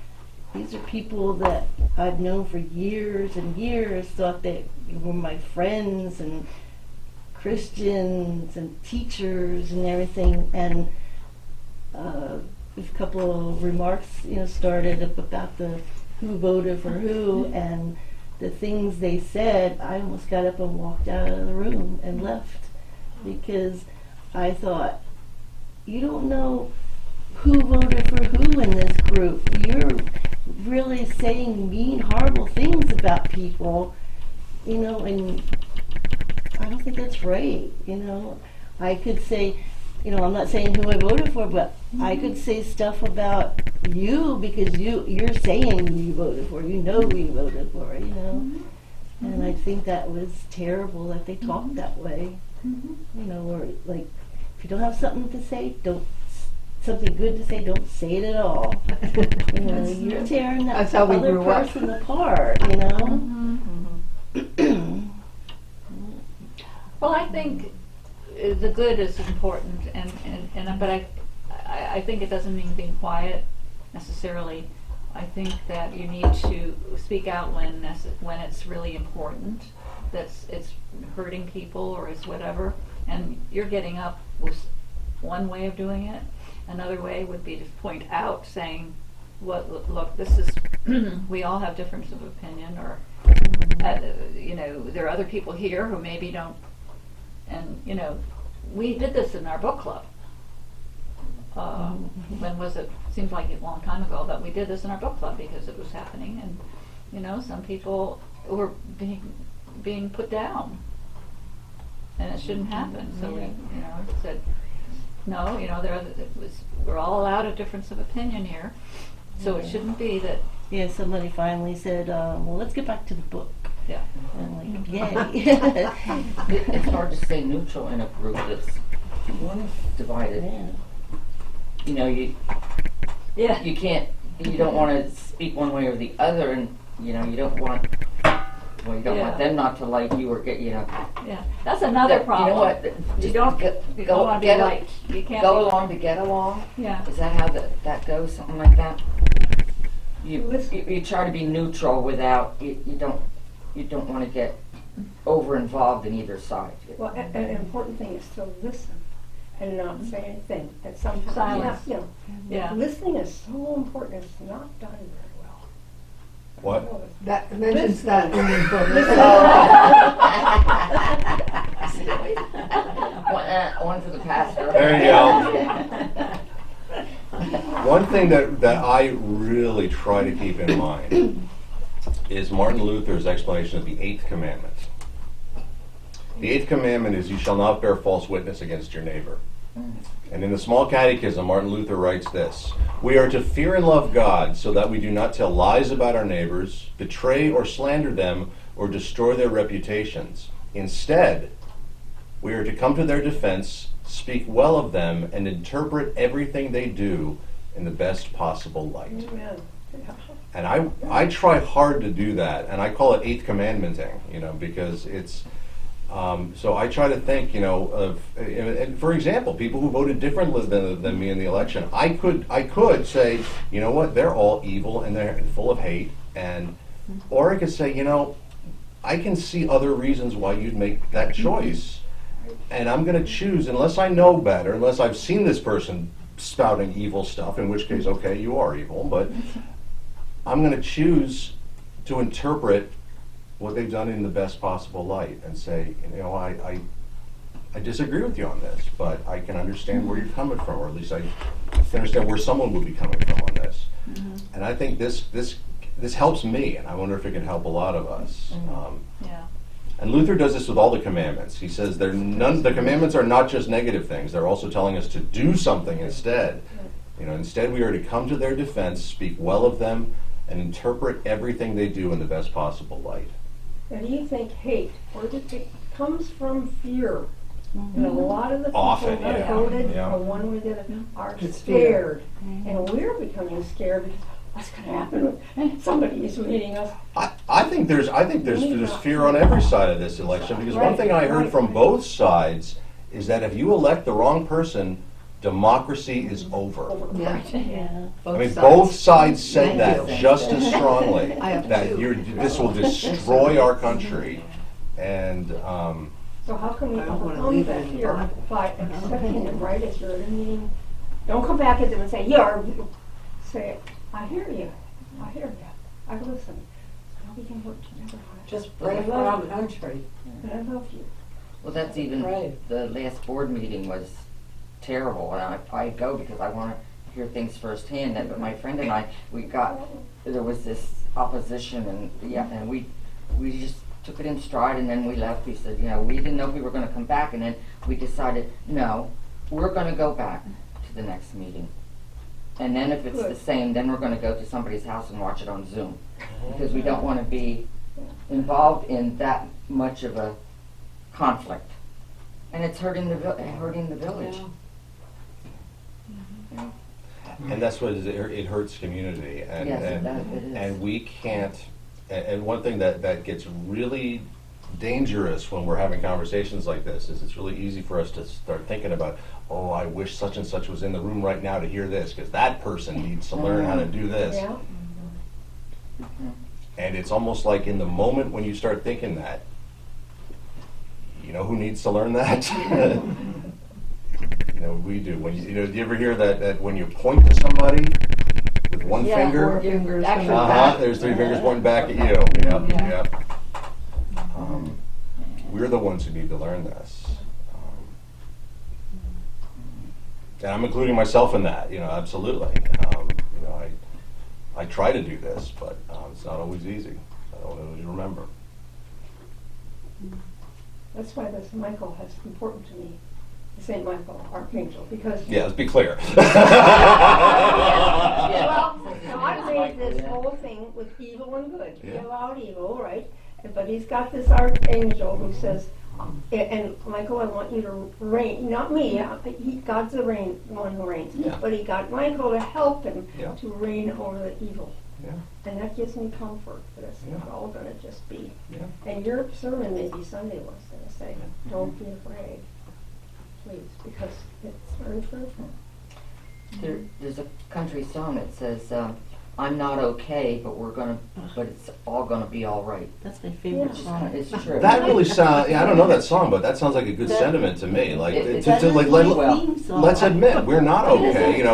Speaker 7: these are people that I've known for years and years, thought they were my friends and Christians and teachers and everything, and a couple of remarks, started up about the who voted for who, and the things they said. I almost got up and walked out of the room and left, because I thought, you don't know who voted for who in this group. You're really saying mean, horrible things about people, and I don't think that's right. I could say, I'm not saying who I voted for, but I could say stuff about you because you're saying who you voted for. You know who you voted for, And I think that was terrible that they talked that way. Or like, if you don't have something to say, something good to say, don't say it at all. You're tearing that
Speaker 4: That's how we
Speaker 7: other
Speaker 4: grew up.
Speaker 7: person apart,
Speaker 2: Well, I think the good is important, but I think it doesn't mean being quiet necessarily. I think that you need to speak out when it's really important, it's hurting people or it's whatever, and you're getting up with one way of doing it. Another way would be to point out, saying, look, this is, we all have difference of opinion, or, there are other people here who maybe don't, and, we did this in our book club. When was it? Seems like a long time ago, but we did this in our book club because it was happening, and, some people were being put down, and it shouldn't happen. So we, said, no, we're all allowed a difference of opinion here, so it shouldn't be that.
Speaker 7: Yeah, somebody finally said, well, let's get back to the book.
Speaker 2: Yeah.
Speaker 7: And I'm like, yay.
Speaker 5: It's hard to stay neutral in a group that's divided.
Speaker 7: Yeah.
Speaker 5: You can't, you don't want to speak one way or the other, and you don't want them not to like you or get
Speaker 2: Yeah, that's another problem.
Speaker 5: You know what?
Speaker 2: You don't want to be liked. You can't
Speaker 5: go along to get along.
Speaker 2: Yeah.
Speaker 5: Is that how that goes? Something like that. You try to be neutral without you don't want to get over involved in either side.
Speaker 6: Well, an important thing is to listen and not say anything. And sometimes,
Speaker 2: silence. Yeah.
Speaker 6: Listening is so important. It's not done very well.
Speaker 1: What?
Speaker 4: That mentions that in your book.
Speaker 5: One for the pastor.
Speaker 1: There you go. One thing that I really try to keep in mind is Martin Luther's explanation of the 8th commandment. The 8th commandment is, you shall not bear false witness against your neighbor. And in the Small Catechism, Martin Luther writes this: we are to fear and love God so that we do not tell lies about our neighbors, betray or slander them, or destroy their reputations. Instead, we are to come to their defense, speak well of them, and interpret everything they do in the best possible light.
Speaker 6: Amen.
Speaker 1: And I try hard to do that, and I call it 8th commandmenting, because it's, so I try to think, of, and for example, people who voted differently than me in the election. I could say, you know what, they're all evil and they're full of hate, or I could say, I can see other reasons why you'd make that choice, and I'm going to choose, unless I know better, unless I've seen this person spouting evil stuff, in which case, okay, you are evil, but I'm going to choose to interpret what they've done in the best possible light and say, I disagree with you on this, but I can understand where you're coming from, or at least I can understand where someone would be coming from on this. And I think this helps me, and I wonder if it can help a lot of us.
Speaker 2: Yeah.
Speaker 1: And Luther does this with all the commandments. He says the commandments are not just negative things. They're also telling us to do something instead. Instead we are to come to their defense, speak well of them, and interpret everything they do in the best possible light.
Speaker 6: Now, do you think hate, or it comes from fear? And a lot of the people
Speaker 1: Often,
Speaker 6: that
Speaker 1: yeah.
Speaker 6: voted
Speaker 1: Yeah.
Speaker 6: for one way or the other are
Speaker 4: It's fear.
Speaker 6: scared. And we're becoming scared because what's going to happen when somebody is meeting us?
Speaker 1: I think there's fear on every side of this election, because one thing I heard from both sides is that if you elect the wrong person, democracy is over.
Speaker 4: Yeah.
Speaker 7: Yeah.
Speaker 1: I mean, both sides said
Speaker 4: Thank
Speaker 1: that
Speaker 4: you.
Speaker 1: just as strongly,
Speaker 4: I have
Speaker 1: that
Speaker 4: two.
Speaker 1: this will destroy our country. And,
Speaker 6: So how can we
Speaker 4: I don't wanna
Speaker 6: overcome
Speaker 4: leave it
Speaker 6: that
Speaker 4: in the
Speaker 6: here
Speaker 4: Bible.
Speaker 6: by accepting it right as you're at a meeting? Don't come back at them and say, say, I hear you, I listen. Now we can work together on it.
Speaker 3: Just pray for our country.
Speaker 6: And I love you.
Speaker 5: Well, that's even,
Speaker 3: Right.
Speaker 5: the last board meeting was terrible, and I go because I want to hear things firsthand, but my friend and I, there was this opposition, and we just took it in stride, and then we left. We said, we didn't know if we were going to come back, and then we decided, no, we're going to go back to the next meeting. And then if it's the same, then we're going to go to somebody's house and watch it on Zoom, because we don't want to be involved in that much of a conflict, and it's hurting the village.
Speaker 1: and that's what it hurts community. And,
Speaker 5: Yes,
Speaker 1: and,
Speaker 5: it is.
Speaker 1: and we can't, and one thing that gets really dangerous when we're having conversations like this is it's really easy for us to start thinking about, oh, I wish such and such was in the room right now to hear this, because that person needs to learn how to do this.
Speaker 6: Yeah.
Speaker 1: And it's almost like in the moment when you start thinking that, you know who needs to learn that? We do. When do you ever hear that when you point to somebody with one
Speaker 2: Yeah,
Speaker 1: finger,
Speaker 4: Four fingers
Speaker 2: Actually,
Speaker 4: coming back.
Speaker 1: there's three fingers pointing back at you. Yep,
Speaker 2: Yeah.
Speaker 1: yep. We're the ones who need to learn this. And I'm including myself in that, absolutely. I try to do this, but it's not always easy. I don't always remember.
Speaker 6: That's why this Michael is important to me, the Saint Michael, Archangel, because
Speaker 1: Yeah, let's be clear.
Speaker 6: well, God made this whole thing with evil and good. He
Speaker 1: Yeah.
Speaker 6: allowed evil, right? But he's got this archangel who says, and Michael, I want you to reign, not me, God's the one who reigns,
Speaker 1: Yeah.
Speaker 6: but he got Michael to help him
Speaker 1: Yeah.
Speaker 6: to reign over the evil.
Speaker 1: Yeah.
Speaker 6: And that gives me comfort that it's not
Speaker 1: Yeah.
Speaker 6: all going to just be.
Speaker 1: Yeah.
Speaker 6: And your sermon maybe Sunday was going to say, don't be afraid, please, because it's very true.
Speaker 5: There's a country song that says, "I'm not okay, but it's all gonna be all right."
Speaker 7: That's my favorite
Speaker 6: Yeah.
Speaker 7: song.
Speaker 5: It's true.
Speaker 1: That really sounds, I don't know that song, but that sounds like a good sentiment to me. Like,
Speaker 7: That is my theme song.
Speaker 1: let's admit, we're not okay, in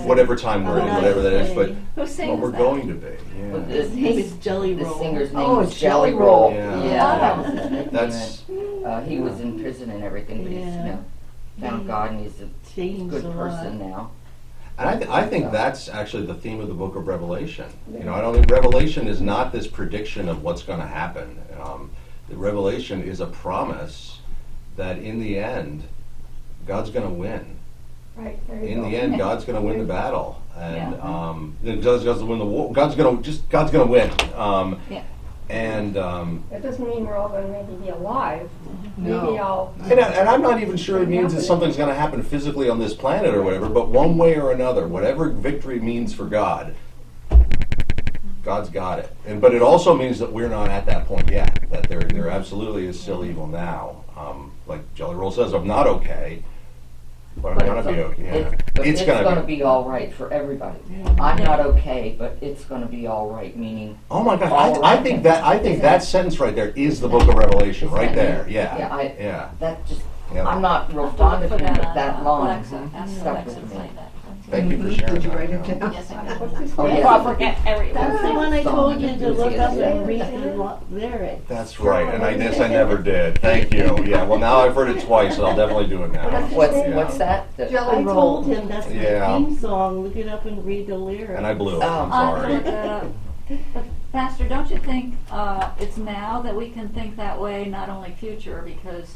Speaker 1: whatever time we're in, whatever that is, but
Speaker 2: Who sings
Speaker 1: well, we're
Speaker 2: that?
Speaker 1: going to be.
Speaker 5: Well,
Speaker 1: Yeah.
Speaker 5: this-
Speaker 7: His name is Jelly
Speaker 5: The
Speaker 7: Roll.
Speaker 5: singer's name
Speaker 4: Oh,
Speaker 5: was
Speaker 4: it's
Speaker 5: Jelly
Speaker 4: Jelly
Speaker 5: Roll.
Speaker 4: Roll.
Speaker 1: Yeah.
Speaker 5: That was his nickname.
Speaker 1: That's-
Speaker 5: He was in prison and everything, but he's
Speaker 7: Yeah.
Speaker 5: found God, and he's a
Speaker 7: Changed
Speaker 5: good
Speaker 7: a lot.
Speaker 5: person now.
Speaker 1: And I think that's actually the theme of the book of Revelation. I don't think Revelation is not this prediction of what's going to happen. The Revelation is a promise that in the end, God's going to win.
Speaker 6: Right, there you
Speaker 1: In
Speaker 6: go.
Speaker 1: the end, God's going to win the battle, and
Speaker 2: Yeah.
Speaker 1: God's going to win the war. God's going to win.
Speaker 2: Yeah.
Speaker 1: And
Speaker 6: That doesn't mean we're all going to maybe be alive.
Speaker 4: No.
Speaker 6: Maybe all.
Speaker 1: and I'm not even sure it means that something's going to happen physically on this planet or whatever. But one way or another, whatever victory means for God, God's got it. But it also means that we're not at that point yet. That there absolutely is still evil now. Like Jelly Roll says, I'm not okay, but I'm going to be okay. Yeah.
Speaker 5: It's
Speaker 1: gonna
Speaker 5: going to be all right for everybody. I'm not okay, but it's going to be all right. Meaning,
Speaker 1: Oh my God!
Speaker 5: All
Speaker 1: I
Speaker 5: right.
Speaker 1: think that sentence right there is the Book of Revelation, right there. Yeah,
Speaker 5: Yeah, that just.
Speaker 1: Yeah.
Speaker 5: I'm not real
Speaker 2: I'll
Speaker 5: fond of
Speaker 2: put
Speaker 5: him,
Speaker 2: that
Speaker 5: but
Speaker 2: on,
Speaker 5: that line
Speaker 2: Alexa. Ask
Speaker 5: stuck
Speaker 2: Alexa
Speaker 5: with
Speaker 2: to
Speaker 5: me.
Speaker 2: play that.
Speaker 1: Thank you for sharing
Speaker 4: Did you
Speaker 1: that.
Speaker 4: write it down?
Speaker 2: Yes, I
Speaker 6: What's
Speaker 2: did.
Speaker 6: this
Speaker 5: Oh,
Speaker 6: name?
Speaker 5: yeah.
Speaker 2: I'll forget every
Speaker 7: That's the
Speaker 2: word.
Speaker 7: one I told you to look up
Speaker 5: Yeah.
Speaker 7: and read the lyrics.
Speaker 1: That's right, and I guess I never did. Thank you. Yeah, well now I've heard it twice, and I'll definitely do it now.
Speaker 5: What's that?
Speaker 4: Jelly
Speaker 7: I
Speaker 4: Roll.
Speaker 7: told him that's the
Speaker 1: Yeah.
Speaker 7: theme song. Look it up and read the lyrics.
Speaker 1: And I blew it.
Speaker 5: Oh.
Speaker 1: I'm
Speaker 2: I'll have to look
Speaker 1: sorry.
Speaker 2: that up. But Pastor, don't you think it's now that we can think that way, not only future? Because,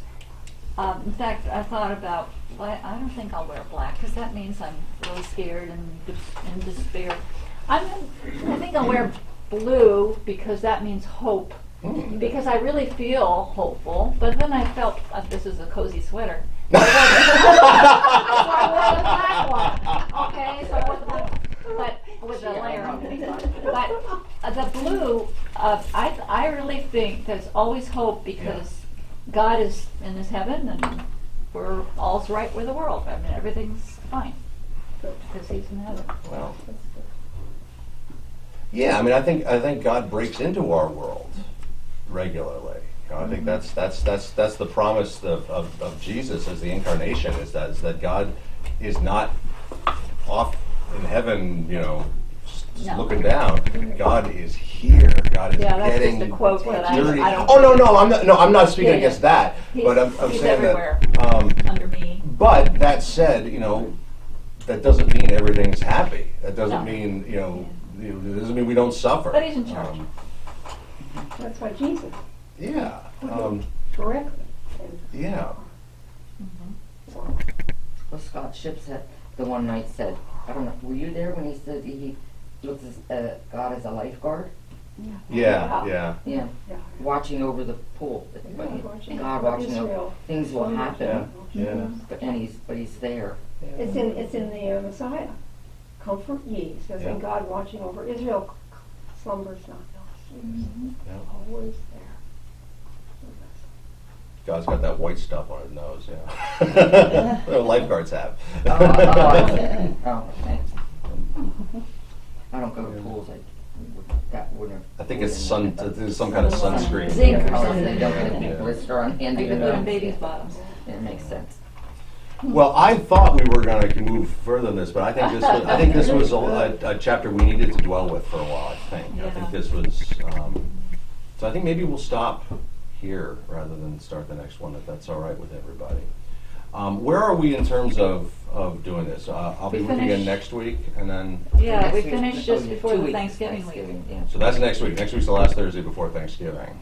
Speaker 2: in fact, I thought about, I don't think I'll wear black because that means I'm really scared and in despair. I think I'll wear blue because that means hope. Because I really feel hopeful. But then I felt this is a cozy sweater. So I wore the black one. Okay, so I wore the black one. But with the layer on it. But the blue, I really think there's always hope because God is in His heaven and all's right with the world. I mean, everything's fine, because he's in heaven.
Speaker 1: Well,
Speaker 2: That's good.
Speaker 1: yeah, I mean, I think God breaks into our world regularly. You know, I think that's the promise of Jesus as the incarnation, is that God is not off in heaven, you know,
Speaker 2: No.
Speaker 1: looking down. God is here. God is
Speaker 2: Yeah, that's
Speaker 1: getting
Speaker 2: just a quote that
Speaker 1: dirty.
Speaker 2: I don't.
Speaker 1: Oh no, I'm not speaking
Speaker 2: Yeah, yeah.
Speaker 1: against that. But I'm
Speaker 2: He's
Speaker 1: saying
Speaker 2: everywhere,
Speaker 1: that.
Speaker 2: under me.
Speaker 1: But that said, you know, that doesn't mean everything's happy. That doesn't
Speaker 2: No.
Speaker 1: mean, you know, it doesn't mean we don't suffer.
Speaker 2: But he's in charge.
Speaker 6: That's why Jesus
Speaker 1: Yeah.
Speaker 6: correctly. And
Speaker 1: Yeah.
Speaker 6: so,
Speaker 5: Well, Scott Shipp said, the one night said, I don't know, were you there when he said he looks at God as a lifeguard?
Speaker 1: Yeah.
Speaker 5: Yeah,
Speaker 6: yeah.
Speaker 5: watching over the pool.
Speaker 6: Watching
Speaker 5: God
Speaker 6: over
Speaker 5: watching over,
Speaker 6: Israel.
Speaker 5: things will happen,
Speaker 1: Yeah.
Speaker 5: but he's there.
Speaker 6: It's in the Messiah. Comfort ye, says,
Speaker 1: Yeah.
Speaker 6: and God watching over Israel slumbers not, nor sleeps.
Speaker 1: Yeah.
Speaker 6: Always there.
Speaker 1: God's got that white stuff on his nose, yeah. The lifeguards have.
Speaker 5: Oh, okay. I don't go to pools, that wouldn't have.
Speaker 1: I think it's there's some kind of sunscreen.
Speaker 2: Zinc or
Speaker 5: Oh,
Speaker 2: something.
Speaker 5: they don't get a
Speaker 1: Yeah.
Speaker 5: big blister on hand.
Speaker 2: Like they put in babies' bottoms.
Speaker 5: It makes sense.
Speaker 1: Well, I thought we were going to move further than this, but I think this was a chapter we needed to dwell with for a while. I think
Speaker 2: Yeah.
Speaker 1: this was. So I think maybe we'll stop here rather than start the next one, if that's all right with everybody. Where are we in terms of doing this? I'll be
Speaker 2: We
Speaker 1: looking in
Speaker 2: finish-
Speaker 1: next week, and then
Speaker 2: Yeah,
Speaker 5: Next
Speaker 2: we
Speaker 5: week-
Speaker 2: finished
Speaker 5: oh,
Speaker 2: just
Speaker 5: yeah,
Speaker 2: before
Speaker 5: 2
Speaker 2: the
Speaker 5: weeks,
Speaker 2: Thanksgiving week.
Speaker 5: yeah.
Speaker 1: so that's next week. Next week's the last Thursday before Thanksgiving.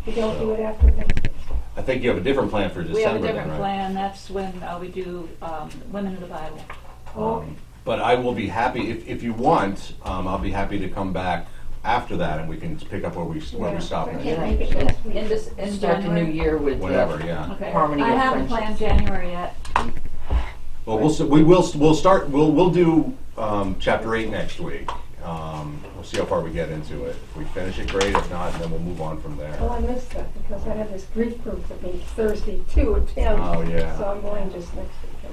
Speaker 6: You don't do it after Thanksgiving.
Speaker 1: I think you have a different plan for December.
Speaker 2: We have a
Speaker 1: then,
Speaker 2: different
Speaker 1: right?
Speaker 2: plan, that's when we do Women in the Bible.
Speaker 1: But I will be happy if you want. I'll be happy to come back after that, and we can pick up where we stop
Speaker 6: I
Speaker 1: next.
Speaker 6: can't
Speaker 5: Yeah.
Speaker 6: make it next week.
Speaker 2: In
Speaker 5: Start the new
Speaker 2: January.
Speaker 5: year with
Speaker 1: Whatever, yeah.
Speaker 2: Okay,
Speaker 5: harmony
Speaker 2: I
Speaker 5: of
Speaker 2: haven't planned
Speaker 5: friendships.
Speaker 2: January yet.
Speaker 1: Well, we'll do chapter 8 next week. We'll see how far we get into it. If we finish it, great. If not, then we'll move on from there.
Speaker 6: Well, I missed that because I have this grief group that meets Thursday too at 10.
Speaker 1: Oh, yeah.
Speaker 6: So I'm going just next week.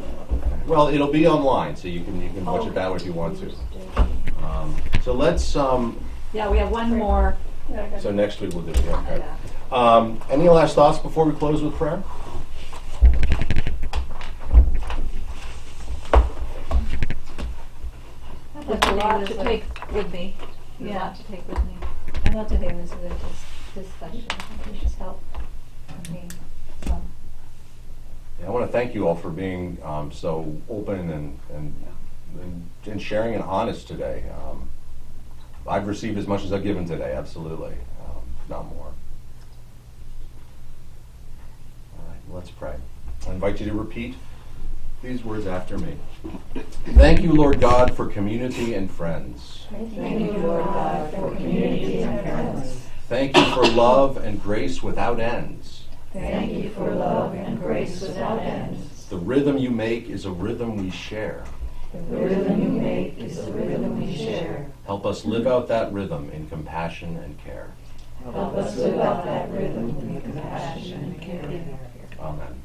Speaker 1: Well, it'll be online, so you can watch it that way if you want to. So let's.
Speaker 2: Yeah, we have one more.
Speaker 1: So next week we'll do it. Yeah, okay. Any last thoughts before we close with prayer?
Speaker 2: That's a lot to take with me. A lot to take with me.
Speaker 8: I thought today was a good discussion. I think we should help. I mean, so.
Speaker 1: Yeah, I want to thank you all for being so open and sharing and honest today. I've received as much as I've given today, absolutely, if not more. All right, let's pray. I invite you to repeat these words after me. Thank you, Lord God, for community and friends.
Speaker 6: Thank you, Lord God, for community and friends.
Speaker 1: Thank you for love and grace without ends.
Speaker 8: Thank you for love and grace without ends.
Speaker 1: The rhythm you make is a rhythm we share.
Speaker 8: The rhythm you make is the rhythm we share.
Speaker 1: Help us live out that rhythm in compassion and care.
Speaker 8: Help us live out that rhythm with compassion and care.
Speaker 1: Amen.